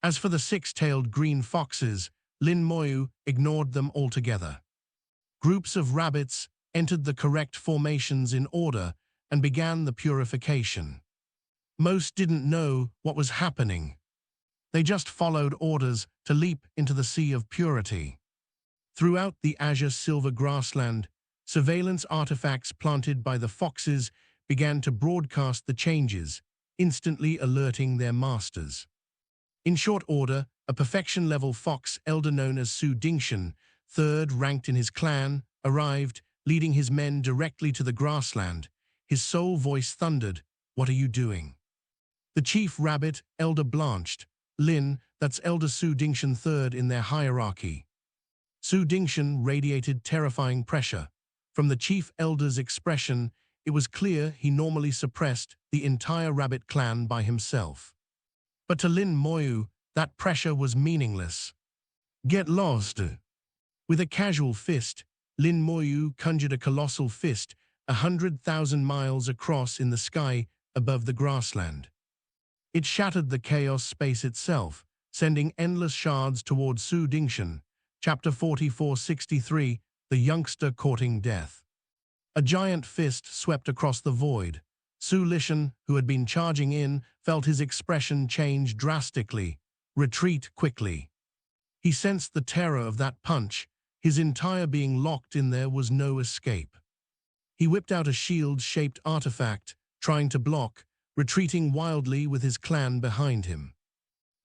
As for the six-tailed green foxes, Lin Moyu ignored them altogether. Groups of rabbits entered the correct formations in order and began the purification. Most didn't know what was happening. They just followed orders to leap into the sea of purity. Throughout the azure silver grassland, surveillance artifacts planted by the foxes began to broadcast the changes, instantly alerting their masters. In short order, a perfection-level fox elder known as Su Dingshan, third ranked in his clan, arrived, leading his men directly to the grassland. His sole voice thundered, "What are you doing?" The chief rabbit, Elder blanched. "Lin, that's Elder Su Dingshan third in their hierarchy." Su Dingshan radiated terrifying pressure. From the chief elder's expression, it was clear he normally suppressed the entire rabbit clan by himself. But to Lin Moyu, that pressure was meaningless. "Get lost." With a casual fist, Lin Moyu conjured a colossal fist 100,000 miles across in the sky above the grassland. It shattered the chaos space itself, sending endless shards toward Su Dingshan. Chapter 4463, The Youngster Courting Death. A giant fist swept across the void. Su Dingshan, who had been charging in, felt his expression change drastically. "Retreat quickly." He sensed the terror of that punch. His entire being locked in. There was no escape. He whipped out a shield-shaped artifact, trying to block, retreating wildly with his clan behind him.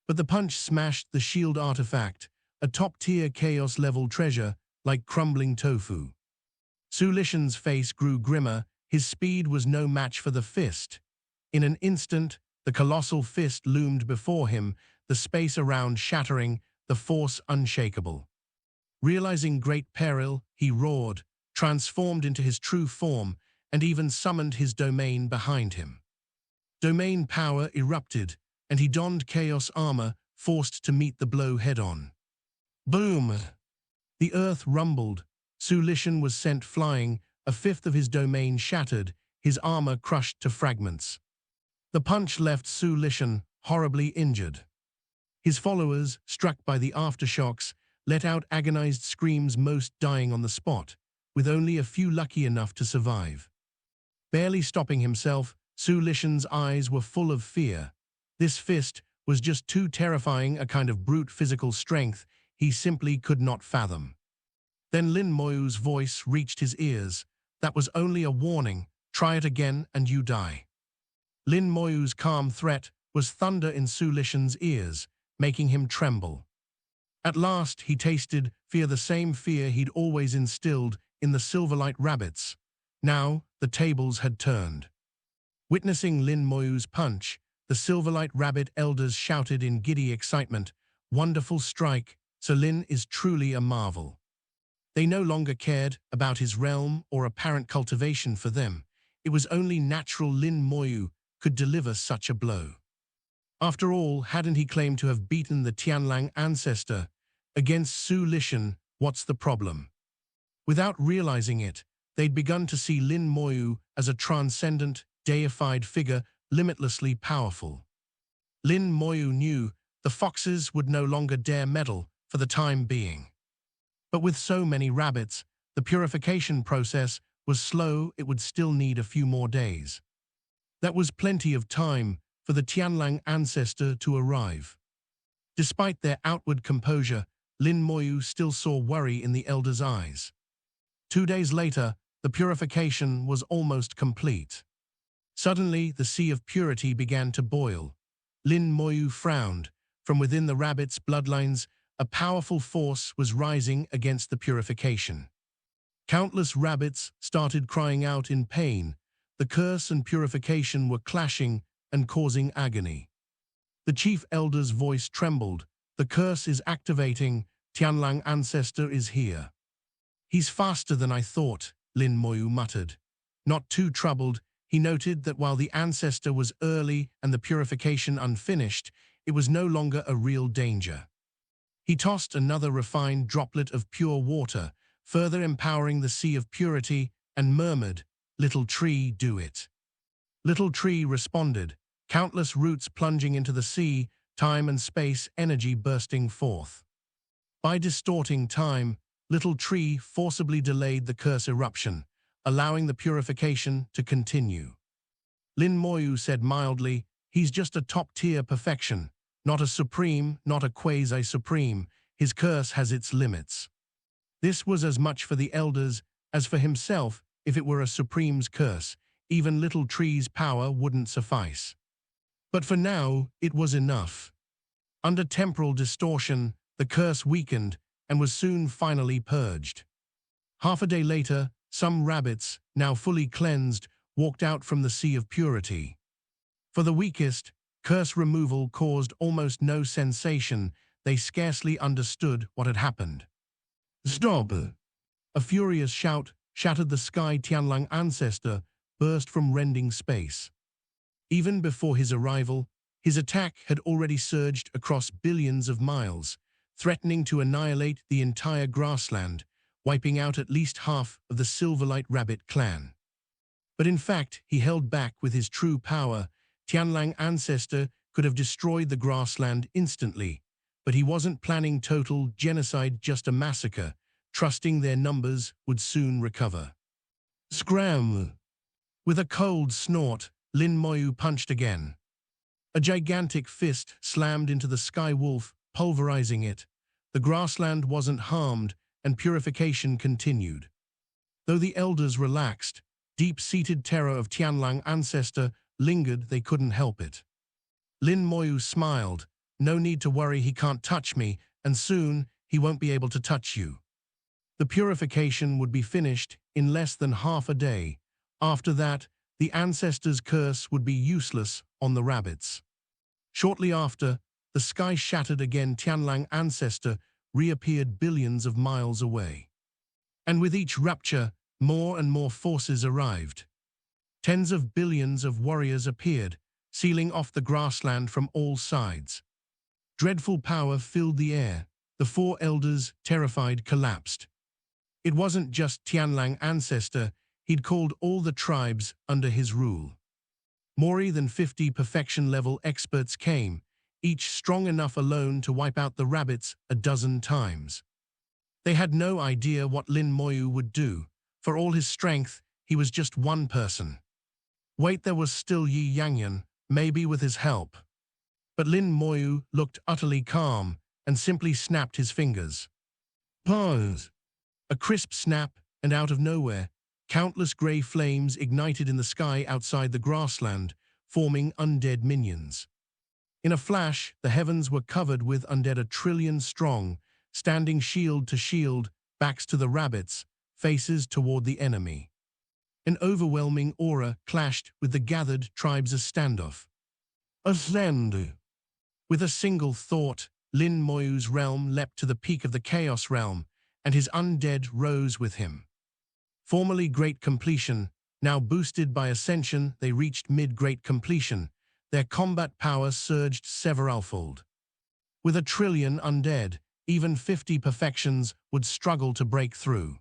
But the punch smashed the shield artifact, a top-tier chaos-level treasure like crumbling tofu. Su Dingshan's face grew grimmer. His speed was no match for the fist. In an instant, the colossal fist loomed before him, the space around shattering, the force unshakable. Realizing great peril, he roared, transformed into his true form, and even summoned his domain behind him. Domain power erupted, and he donned chaos armor, forced to meet the blow head-on. Boom! The earth rumbled. Su Lishan was sent flying, a fifth of his domain shattered, his armor crushed to fragments. The punch left Su Lishan horribly injured. His followers, struck by the aftershocks, let out agonized screams, most dying on the spot, with only a few lucky enough to survive. Barely stopping himself, Su Lishan's eyes were full of fear. This fist was just too terrifying, a kind of brute physical strength he simply could not fathom. Then Lin Moyu's voice reached his ears. That was only a warning. Try it again and you die. Lin Moyu's calm threat was thunder in Su Lishan's ears, making him tremble. At last he tasted fear, the same fear he'd always instilled in the Silverlight rabbits. Now the tables had turned. Witnessing Lin Moyu's punch, the Silverlight rabbit elders shouted in giddy excitement, "Wonderful strike, Sir Lin is truly a marvel." They no longer cared about his realm or apparent cultivation for them. It was only natural Lin Moyu could deliver such a blow. After all, hadn't he claimed to have beaten the Tianlang ancestor? Against Su Lishan, what's the problem? Without realizing it, they'd begun to see Lin Moyu as a transcendent, deified figure, limitlessly powerful. Lin Moyu knew the foxes would no longer dare meddle for the time being. But with so many rabbits, the purification process was slow. It would still need a few more days. That was plenty of time for the Tianlang ancestor to arrive. Despite their outward composure, Lin Moyu still saw worry in the elders' eyes. 2 days later, the purification was almost complete. Suddenly, the sea of purity began to boil. Lin Moyu frowned. From within the rabbits' bloodlines, a powerful force was rising against the purification. Countless rabbits started crying out in pain. The curse and purification were clashing and causing agony. The chief elder's voice trembled. "The curse is activating. Tianlang ancestor is here." "He's faster than I thought," Lin Moyu muttered. Not too troubled, he noted that while the ancestor was early and the purification unfinished, it was no longer a real danger. He tossed another refined droplet of pure water, further empowering the sea of purity, and murmured, "Little tree, do it." Little tree responded, countless roots plunging into the sea, time and space energy bursting forth. By distorting time, Little Tree forcibly delayed the curse eruption, allowing the purification to continue. Lin Moyu said mildly, "He's just a top-tier perfection, not a supreme, not a quasi-supreme. His curse has its limits." This was as much for the elders as for himself. If it were a supreme's curse, even Little Tree's power wouldn't suffice. But for now, it was enough. Under temporal distortion, the curse weakened and was soon finally purged. Half a day later, some rabbits, now fully cleansed, walked out from the sea of purity. For the weakest, curse removal caused almost no sensation. They scarcely understood what had happened. "Stop!" A furious shout shattered the sky. Tianlang ancestor burst from rending space. Even before his arrival, his attack had already surged across billions of miles, threatening to annihilate the entire grassland, wiping out at least half of the Silverlight Rabbit clan. But in fact, he held back. With his true power, Tianlang ancestor could have destroyed the grassland instantly, but he wasn't planning total genocide, just a massacre, trusting their numbers would soon recover. Scram! With a cold snort, Lin Moyu punched again. A gigantic fist slammed into the sky wolf, pulverizing it. The grassland wasn't harmed, and purification continued. Though the elders relaxed, deep-seated terror of Tianlang ancestor lingered. They couldn't help it. Lin Moyu smiled. "No need to worry, he can't touch me, and soon he won't be able to touch you." The purification would be finished in less than half a day. After that, the ancestor's curse would be useless on the rabbits. Shortly after, the sky shattered again. Tianlang ancestor reappeared billions of miles away. And with each rupture, more and more forces arrived. Tens of billions of warriors appeared, sealing off the grassland from all sides. Dreadful power filled the air. The four elders, terrified, collapsed. It wasn't just Tianlang ancestor, he'd called all the tribes under his rule. More than 50 perfection-level experts came, each strong enough alone to wipe out the rabbits a dozen times. They had no idea what Lin Moyu would do. For all his strength, he was just one person. Wait, there was still Yi Yanyan, maybe with his help. But Lin Moyu looked utterly calm and simply snapped his fingers. Pause. A crisp snap, and out of nowhere, countless grey flames ignited in the sky outside the grassland, forming undead minions. In a flash, the heavens were covered with undead 1 trillion strong, standing shield to shield, backs to the rabbits, faces toward the enemy. An overwhelming aura clashed with the gathered tribes' standoff. Ascend. With a single thought, Lin Moyu's realm leapt to the peak of the Chaos Realm, and his undead rose with him. Formerly Great Completion, now boosted by Ascension, they reached mid-Great Completion. Their combat power surged severalfold. With 1 trillion undead, even 50 perfections would struggle to break through.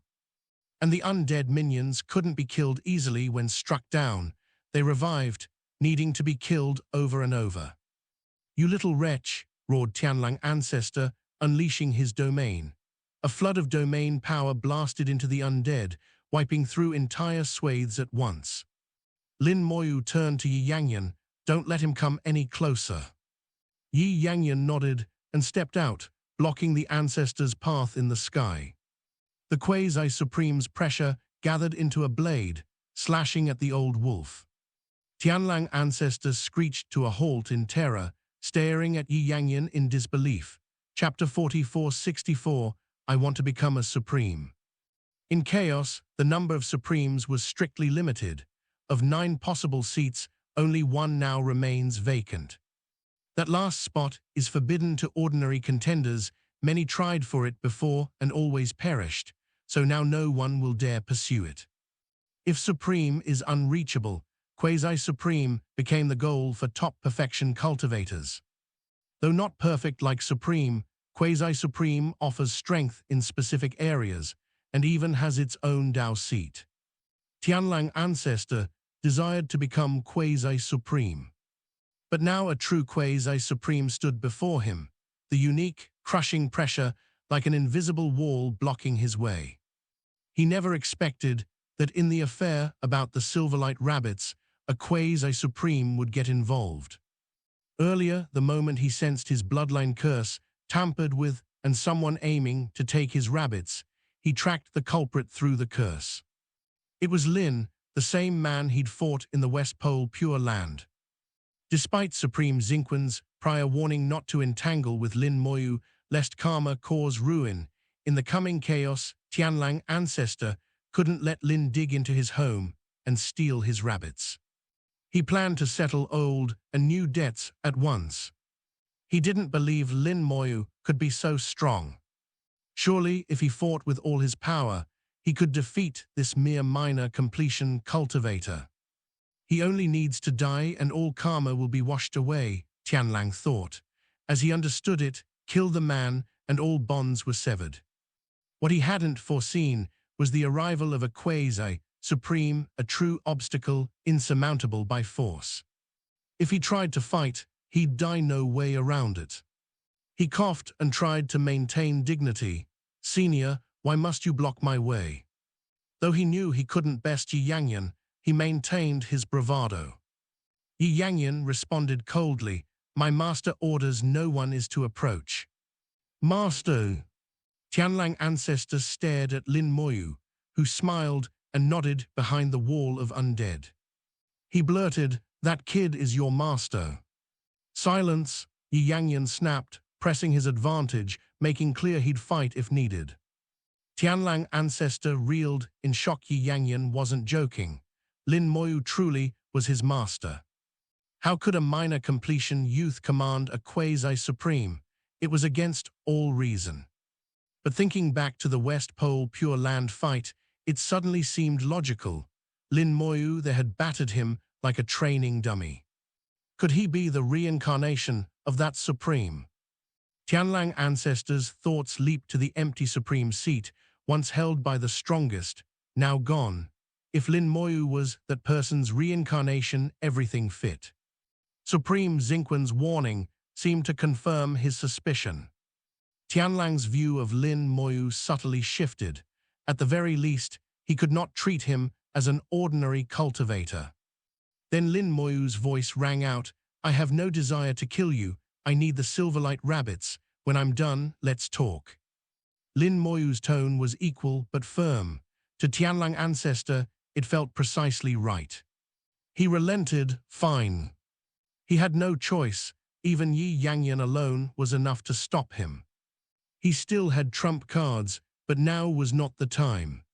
And the undead minions couldn't be killed easily when struck down. They revived, needing to be killed over and over. You little wretch, roared Tianlang ancestor, unleashing his domain. A flood of domain power blasted into the undead, wiping through entire swathes at once. Lin Moyu turned to Yi Yanyan. Don't let him come any closer. Yi Yanyan nodded and stepped out, blocking the ancestor's path in the sky. The Quasi-Supreme's pressure gathered into a blade, slashing at the old wolf. Tianlang ancestor screeched to a halt in terror, staring at Yi Yanyan in disbelief. Chapter 4464, I want to become a Supreme. In Chaos, the number of Supremes was strictly limited. Of 9 possible seats, only 1 now remains vacant. That last spot is forbidden to ordinary contenders. Many tried for it before and always perished, so now no one will dare pursue it. If Supreme is unreachable, Quasi-Supreme became the goal for top perfection cultivators. Though not perfect like Supreme, Quasi-Supreme offers strength in specific areas and even has its own Dao seat. Tianlang ancestor desired to become Quasi-Supreme. But now a true Quasi-Supreme stood before him, the unique, crushing pressure like an invisible wall blocking his way. He never expected that in the affair about the Silverlight rabbits, a Quasi-Supreme would get involved. Earlier, the moment he sensed his bloodline curse tampered with and someone aiming to take his rabbits, he tracked the culprit through the curse. It was Lin, the same man he'd fought in the West Pole Pure Land. Despite Supreme Zinquan's prior warning not to entangle with Lin Moyu lest karma cause ruin, in the coming chaos, Tianlang ancestor couldn't let Lin dig into his home and steal his rabbits. He planned to settle old and new debts at once. He didn't believe Lin Moyu could be so strong. Surely, if he fought with all his power, he could defeat this mere minor completion cultivator. He only needs to die and all karma will be washed away, Tianlang thought. As he understood it, kill the man and all bonds were severed. What he hadn't foreseen was the arrival of a Quasi-Supreme, a true obstacle insurmountable by force. If he tried to fight, he'd die no way around it. He coughed and tried to maintain dignity. Senior, why must you block my way? Though he knew he couldn't best Yi Yanyan, he maintained his bravado. Yi Yanyan responded coldly, my master orders no one is to approach. Master! Tianlang ancestor stared at Lin Moyu, who smiled and nodded behind the wall of undead. He blurted, that kid is your master. Silence, Yi Yanyan snapped, pressing his advantage, making clear he'd fight if needed. Tianlang ancestor reeled in shock. Yi Yanyan wasn't joking. Lin Moyu truly was his master. How could a minor completion youth command a Quasi-Supreme? It was against all reason. But thinking back to the West Pole Pure Land fight, it suddenly seemed logical. Lin Moyu there had battered him like a training dummy. Could he be the reincarnation of that Supreme? Tianlang ancestors' thoughts leaped to the empty Supreme seat, once held by the strongest, now gone. If Lin Moyu was that person's reincarnation, everything fit. Supreme Xingquan's warning seemed to confirm his suspicion. Tianlang's view of Lin Moyu subtly shifted. At the very least, he could not treat him as an ordinary cultivator. Then Lin Moyu's voice rang out, "I have no desire to kill you. I need the Silverlight rabbits. When I'm done, let's talk." Lin Moyu's tone was equal but firm. To Tianlang ancestor, it felt precisely right. He relented, fine. He had no choice. Even Yi Yangyan alone was enough to stop him. He still had trump cards, but now was not the time.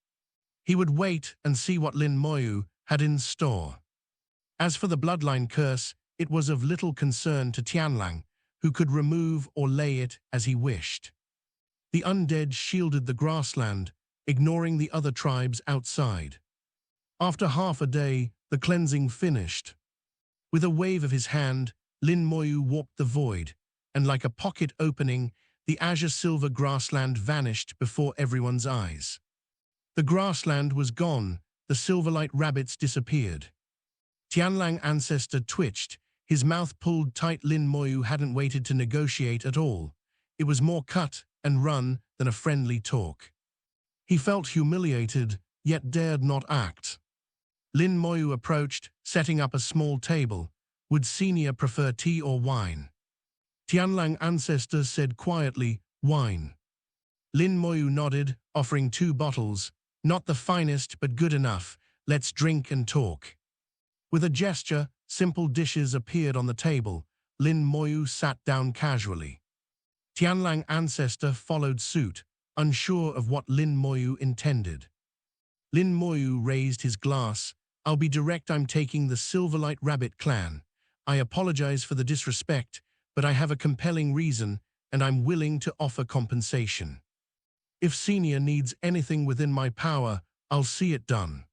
He would wait and see what Lin Moyu had in store. As for the bloodline curse, it was of little concern to Tianlang, who could remove or lay it as he wished. The undead shielded the grassland, ignoring the other tribes outside. After half a day, the cleansing finished. With a wave of his hand, Lin Moyu walked the void, and like a pocket opening, the azure-silver grassland vanished before everyone's eyes. The grassland was gone, the Silverlight rabbits disappeared. Tianlang ancestor twitched, his mouth pulled tight. Lin Moyu hadn't waited to negotiate at all. It was more cut and run than a friendly talk. He felt humiliated, yet dared not act. Lin Moyu approached, setting up a small table. Would senior prefer tea or wine? Tianlang ancestor said quietly, wine. Lin Moyu nodded, offering 2 bottles. Not the finest, but good enough. Let's drink and talk. With a gesture, simple dishes appeared on the table. Lin Moyu sat down casually. Tianlang ancestor followed suit, unsure of what Lin Moyu intended. Lin Moyu raised his glass. I'll be direct, I'm taking the Silverlight Rabbit clan. I apologize for the disrespect, but I have a compelling reason, and I'm willing to offer compensation. If senior needs anything within my power, I'll see it done.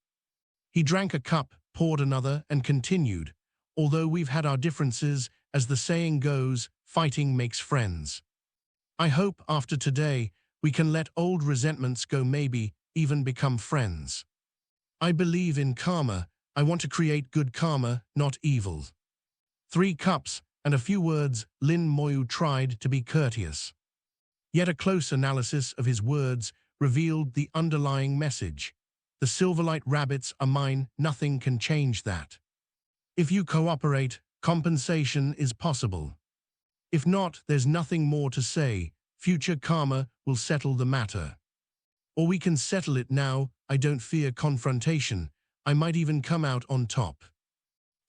He drank a cup, poured another, and continued. Although we've had our differences, as the saying goes, fighting makes friends. I hope after today, we can let old resentments go, maybe even become friends. I believe in karma. I want to create good karma, not evil. 3 cups and a few words. Lin Moyu tried to be courteous. Yet a close analysis of his words revealed the underlying message. The Silverlight rabbits are mine, nothing can change that. If you cooperate, compensation is possible. If not, there's nothing more to say. Future karma will settle the matter. Or we can settle it now. I don't fear confrontation. I might even come out on top.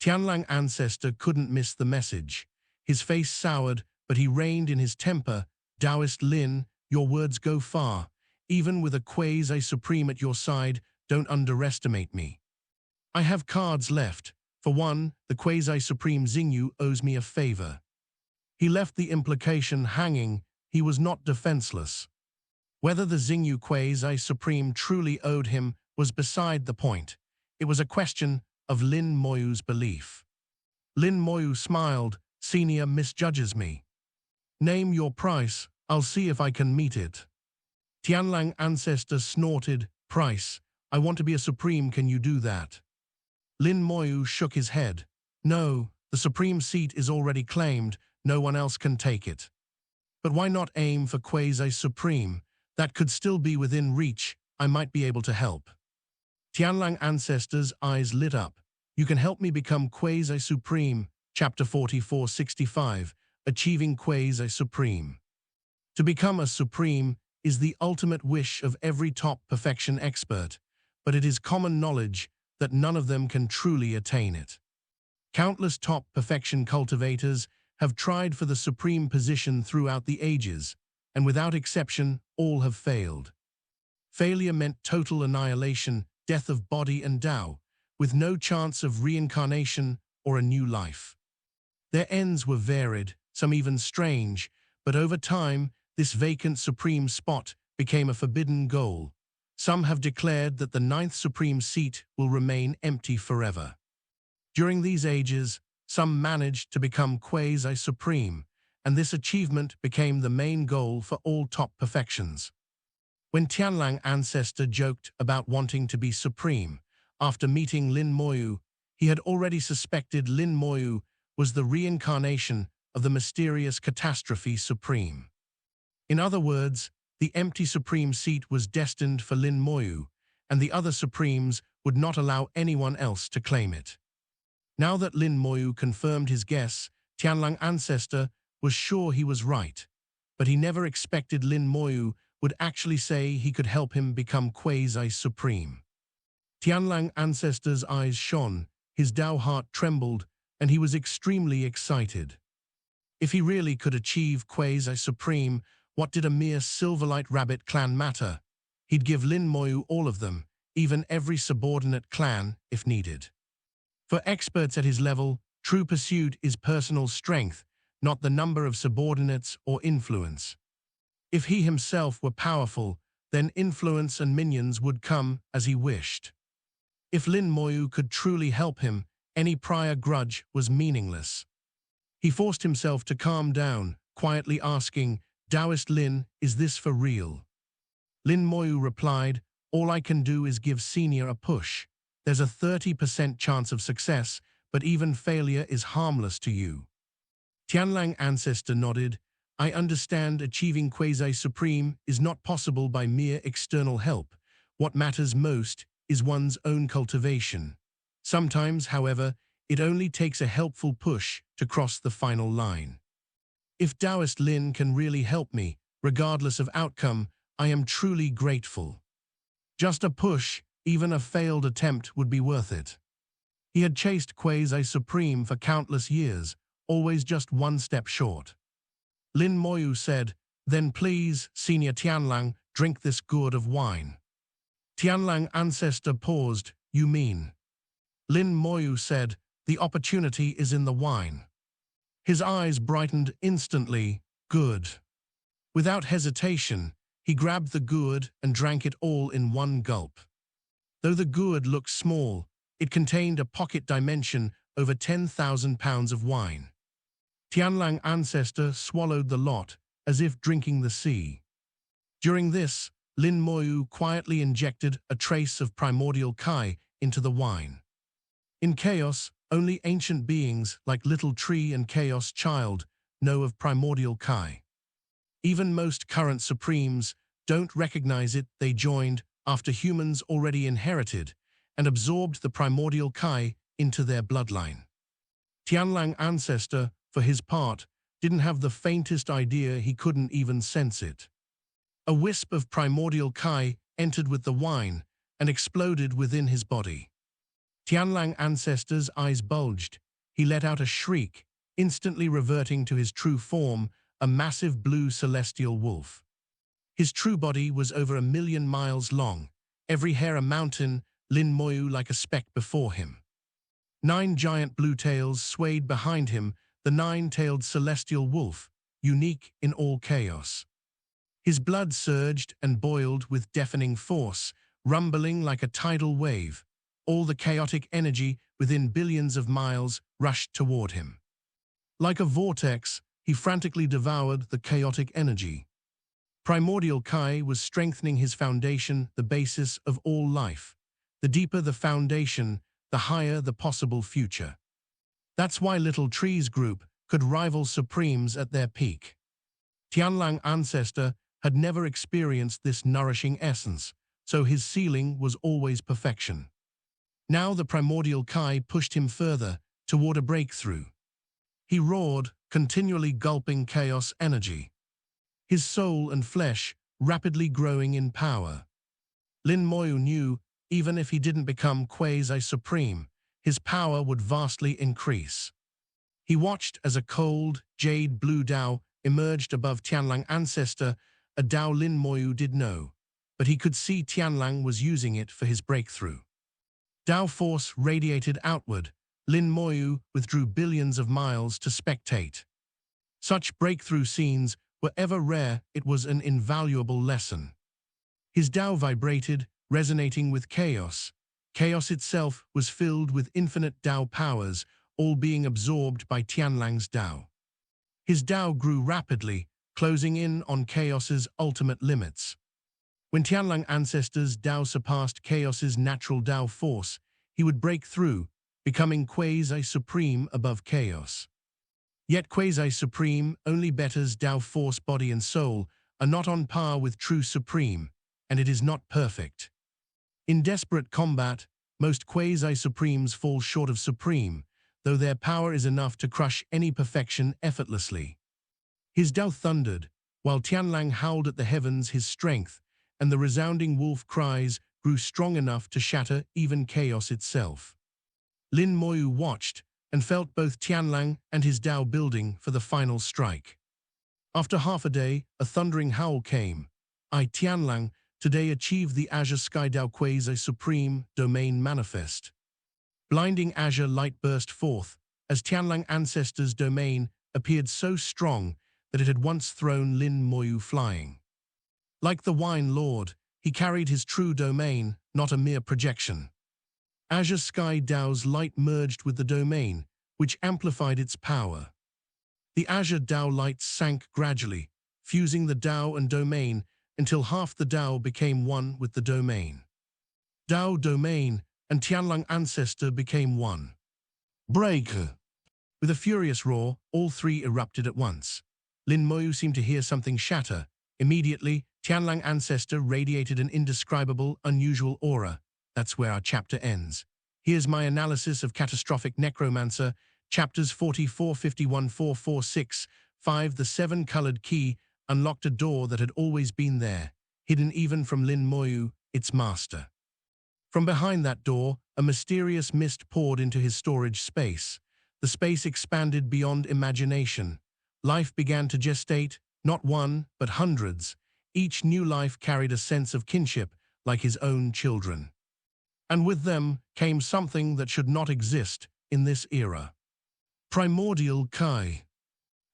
Tianlang ancestor couldn't miss the message. His face soured, but he reined in his temper. Taoist Lin, your words go far. Even with a quasi-supreme at your side, don't underestimate me. I have cards left. For one, the quasi-supreme Xingyu owes me a favor. He left the implication hanging. He was not defenseless. Whether the Xingyu quasi-supreme truly owed him was beside the point. It was a question of Lin Moyu's belief. Lin Moyu smiled. Senior misjudges me. Name your price. I'll see if I can meet it. Tianlang ancestor snorted. Price. I want to be a supreme, can you do that? Lin Moyu shook his head. No, the supreme seat is already claimed. No one else can take it. But why not aim for quasi-supreme? That could still be within reach. I might be able to help. Tianlang ancestor's eyes lit up. You can help me become quasi-supreme. Chapter 4465. Achieving quasi-supreme. To become a supreme is the ultimate wish of every top perfection expert, but it is common knowledge that none of them can truly attain it. Countless top perfection cultivators have tried for the supreme position throughout the ages, and without exception, all have failed. Failure meant total annihilation, death of body and Tao, with no chance of reincarnation or a new life. Their ends were varied, some even strange, but over time, this vacant supreme spot became a forbidden goal. Some have declared that the 9th supreme seat will remain empty forever. During these ages, some managed to become quasi-supreme, and this achievement became the main goal for all top perfections. When Tianlang Ancestor joked about wanting to be supreme, after meeting Lin Moyu, he had already suspected Lin Moyu was the reincarnation of the mysterious Catastrophe Supreme. In other words, the empty supreme seat was destined for Lin Moyu, and the other supremes would not allow anyone else to claim it. Now that Lin Moyu confirmed his guess, Tianlang Ancestor was sure he was right, but he never expected Lin Moyu would actually say he could help him become quasi-supreme. Tianlang Ancestor's eyes shone, his Dao heart trembled, and he was extremely excited. If he really could achieve quasi-supreme, what did a mere Silverlight Rabbit clan matter? He'd give Lin Moyu all of them, even every subordinate clan, if needed. For experts at his level, true pursuit is personal strength, not the number of subordinates or influence. If he himself were powerful, then influence and minions would come as he wished. If Lin Moyu could truly help him, any prior grudge was meaningless. He forced himself to calm down, quietly asking, "Taoist Lin, is this for real?" Lin Moyu replied, "All I can do is give Senior a push. There's a 30% chance of success, but even failure is harmless to you." Tianlang Ancestor nodded. "I understand achieving quasi-supreme is not possible by mere external help. What matters most is one's own cultivation. Sometimes, however, it only takes a helpful push to cross the final line. If Taoist Lin can really help me, regardless of outcome, I am truly grateful. Just a push, even a failed attempt would be worth it." He had chased quasi-supreme for countless years, always just one step short. Lin Moyu said, "Then please, Senior Tianlang, drink this gourd of wine." Tianlang Ancestor paused. "You mean?" Lin Moyu said, "The opportunity is in the wine." His eyes brightened instantly. "Good." Without hesitation, he grabbed the gourd and drank it all in one gulp. Though the gourd looked small, it contained a pocket dimension over 10,000 pounds of wine. Tianlang Ancestor swallowed the lot, as if drinking the sea. During this, Lin Moyu quietly injected a trace of Primordial Quai into the wine. In chaos, only ancient beings like Little Tree and Chaos Child know of Primordial Quai. Even most current supremes don't recognize it. They joined after humans already inherited and absorbed the Primordial Quai into their bloodline. Tianlang Ancestor, for his part, didn't have the faintest idea. He couldn't even sense it. A wisp of Primordial Quai entered with the wine and exploded within his body. Tianlang Ancestor's eyes bulged. He let out a shriek, instantly reverting to his true form, a massive blue celestial wolf. His true body was over 1,000,000 miles long, every hair a mountain, Lin Moyu like a speck before him. 9 giant blue tails swayed behind him, the 9-tailed celestial wolf, unique in all chaos. His blood surged and boiled with deafening force, rumbling like a tidal wave. All the chaotic energy within billions of miles rushed toward him. Like a vortex, he frantically devoured the chaotic energy. Primordial Quai was strengthening his foundation, the basis of all life. The deeper the foundation, the higher the possible future. That's why Little Tree's group could rival Supremes at their peak. Tianlang Ancestor had never experienced this nourishing essence, so his ceiling was always perfection. Now the Primordial Quai pushed him further toward a breakthrough. He roared, continually gulping chaos energy. His soul and flesh rapidly growing in power. Lin Moyu knew, even if he didn't become quasi-supreme, his power would vastly increase. He watched as a cold, jade blue Dao emerged above Tianlang Ancestor, a Dao Lin Moyu did know, but he could see Tianlang was using it for his breakthrough. Dao force radiated outward. Lin Moyu withdrew billions of miles to spectate. Such breakthrough scenes were ever rare. It was an invaluable lesson. His Dao vibrated, resonating with chaos. Chaos itself was filled with infinite Dao powers, all being absorbed by Tianlang's Dao. His Dao grew rapidly, closing in on Chaos's ultimate limits. When Tianlang ancestors' Dao surpassed Chaos's natural Dao force, he would break through, becoming quasi-supreme above Chaos. Yet quasi-supreme, only betters Dao force body and soul, are not on par with true supreme, and it is not perfect. In desperate combat, most quasi-supremes fall short of supreme, though their power is enough to crush any perfection effortlessly. His Dao thundered, while Tianlang howled at the heavens his strength, and the resounding wolf cries grew strong enough to shatter even chaos itself. Lin Moyu watched and felt both Tianlang and his Dao building for the final strike. After half a day, a thundering howl came. I, Tianlang, today achieved the Azure Sky Dao Quasi-Supreme Domain Manifest. Blinding azure light burst forth, as Tianlang ancestors' domain appeared so strong that it had once thrown Lin Moyu flying. Like the Wine Lord, he carried his true domain, not a mere projection. Azure Sky Dao's light merged with the domain, which amplified its power. The Azure Dao light sank gradually, fusing the Dao and domain until half the Dao became one with the domain. Dao, domain, and Tianlang ancestor became one. Breaker! With a furious roar, all three erupted at once. Lin Moyu seemed to hear something shatter. Immediately, Tianlang ancestor radiated an indescribable, unusual aura. That's where our chapter ends. Here's my analysis of Catastrophic Necromancer, chapters 44, 51, 446, 5. The seven-colored key unlocked a door that had always been there, hidden even from Lin Moyu, its master. From behind that door, a mysterious mist poured into his storage space. The space expanded beyond imagination. Life began to gestate, not one, but hundreds. Each new life carried a sense of kinship, like his own children. And with them came something that should not exist in this era. Primordial Quai.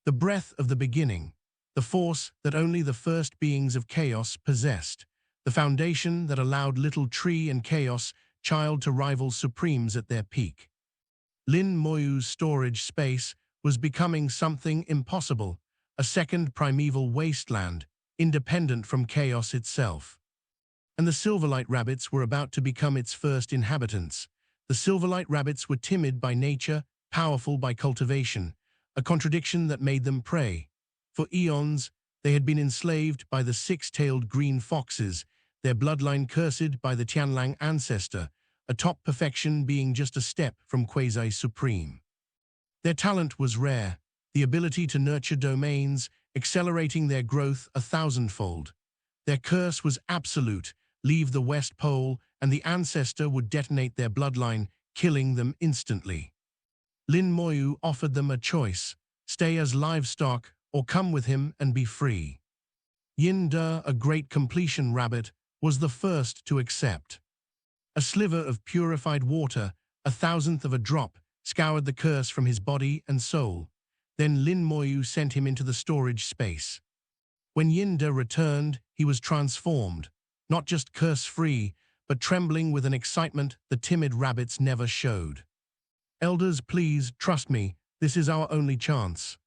The breath of the beginning, the force that only the first beings of chaos possessed, the foundation that allowed little tree and chaos child to rival supremes at their peak. Lin Moyu's storage space was becoming something impossible, a second primeval wasteland, independent from chaos itself. And the Silverlight rabbits were about to become its first inhabitants. The Silverlight rabbits were timid by nature, powerful by cultivation, a contradiction that made them prey. For eons, they had been enslaved by the six-tailed green foxes, their bloodline cursed by the Tianlang ancestor, a top perfection being just a step from quasi-supreme. Their talent was rare, the ability to nurture domains, accelerating their growth 1,000-fold. Their curse was absolute: leave the West Pole, and the ancestor would detonate their bloodline, killing them instantly. Lin Moyu offered them a choice: stay as livestock, or come with him and be free. Yin De, a great completion rabbit, was the first to accept. A sliver of purified water, 1,000th of a drop, scoured the curse from his body and soul. Then Lin Moyu sent him into the storage space. When Yin De returned, he was transformed, not just curse-free, but trembling with an excitement the timid rabbits never showed. Elders, please, trust me, this is our only chance.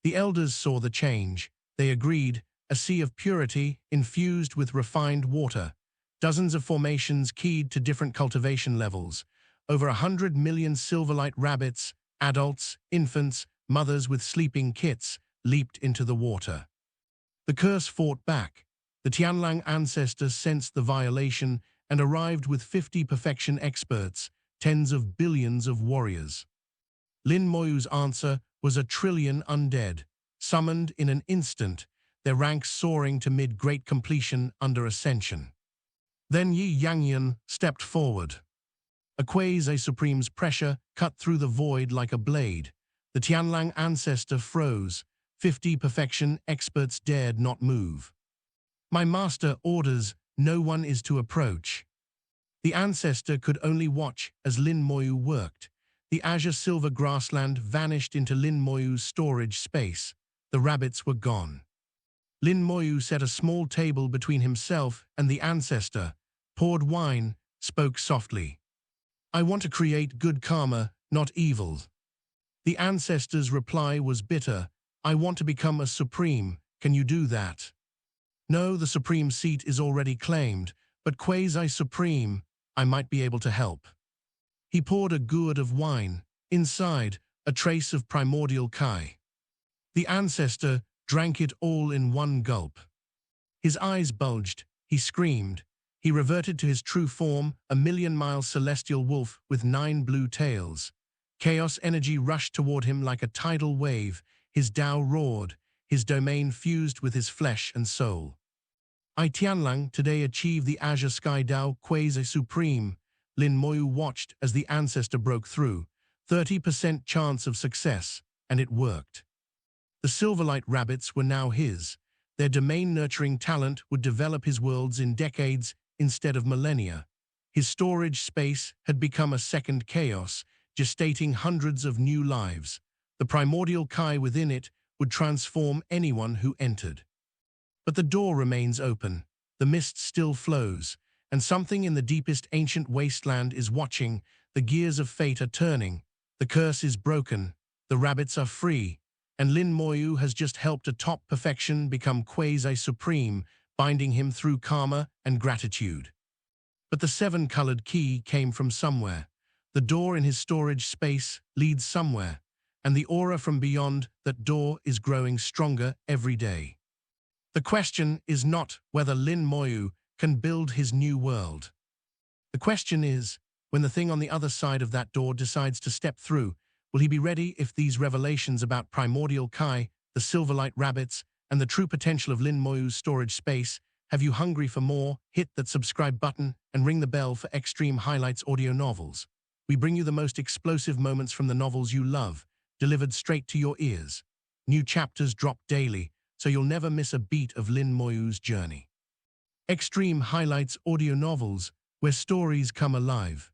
The elders saw the change. They agreed, a sea of purity infused with refined water. Dozens of formations keyed to different cultivation levels. Over 100 million Silverlight rabbits, adults, infants, mothers with sleeping kits, leaped into the water. The curse fought back. The Tianlang ancestors sensed the violation and arrived with 50 perfection experts, tens of billions of warriors. Lin Moyu's answer was 1 trillion undead, summoned in an instant, their ranks soaring to mid-great completion under Ascension. Then Yi Yangyan stepped forward. A quasi-supreme's pressure cut through the void like a blade. The Tianlang ancestor froze. 50 perfection experts dared not move. My master orders, no one is to approach. The ancestor could only watch as Lin Moyu worked. The azure silver grassland vanished into Lin Moyu's storage space. The rabbits were gone. Lin Moyu set a small table between himself and the ancestor, poured wine, spoke softly. I want to create good karma, not evil. The ancestor's reply was bitter. I want to become a supreme. Can you do that? No, the supreme seat is already claimed, but quasi-supreme, I might be able to help. He poured a gourd of wine. Inside, a trace of primordial Quai. The ancestor drank it all in one gulp. His eyes bulged. He screamed. He reverted to his true form, a million-mile celestial wolf with 9 blue tails. Chaos energy rushed toward him like a tidal wave. His Tao roared. His domain fused with his flesh and soul. I Tianlang today achieved the Azure Sky Tao Quasi-Supreme. Lin Moyu watched as the ancestor broke through. 30% chance of success, and it worked. The Silverlight rabbits were now his. Their domain-nurturing talent would develop his worlds in decades instead of millennia. His storage space had become a second chaos, gestating hundreds of new lives. The primordial Quai within it would transform anyone who entered. But the door remains open, the mist still flows, and something in the deepest ancient wasteland is watching. The gears of fate are turning, the curse is broken, the rabbits are free, and Lin Moyu has just helped a top perfection become quasi-supreme, binding him through karma and gratitude. But the 7-colored key came from somewhere. The door in his storage space leads somewhere, and the aura from beyond that door is growing stronger every day. The question is not whether Lin Moyu can build his new world. The question is, when the thing on the other side of that door decides to step through, will he be ready? If these revelations about primordial Quai, the Silverlight rabbits, and the true potential of Lin Moyu's storage space have you hungry for more? Hit that subscribe button and ring the bell for Extreme Highlights audio novels. We bring you the most explosive moments from the novels you love, delivered straight to your ears. New chapters drop daily, so you'll never miss a beat of Lin Moyu's journey. Extreme Highlights audio novels, where stories come alive.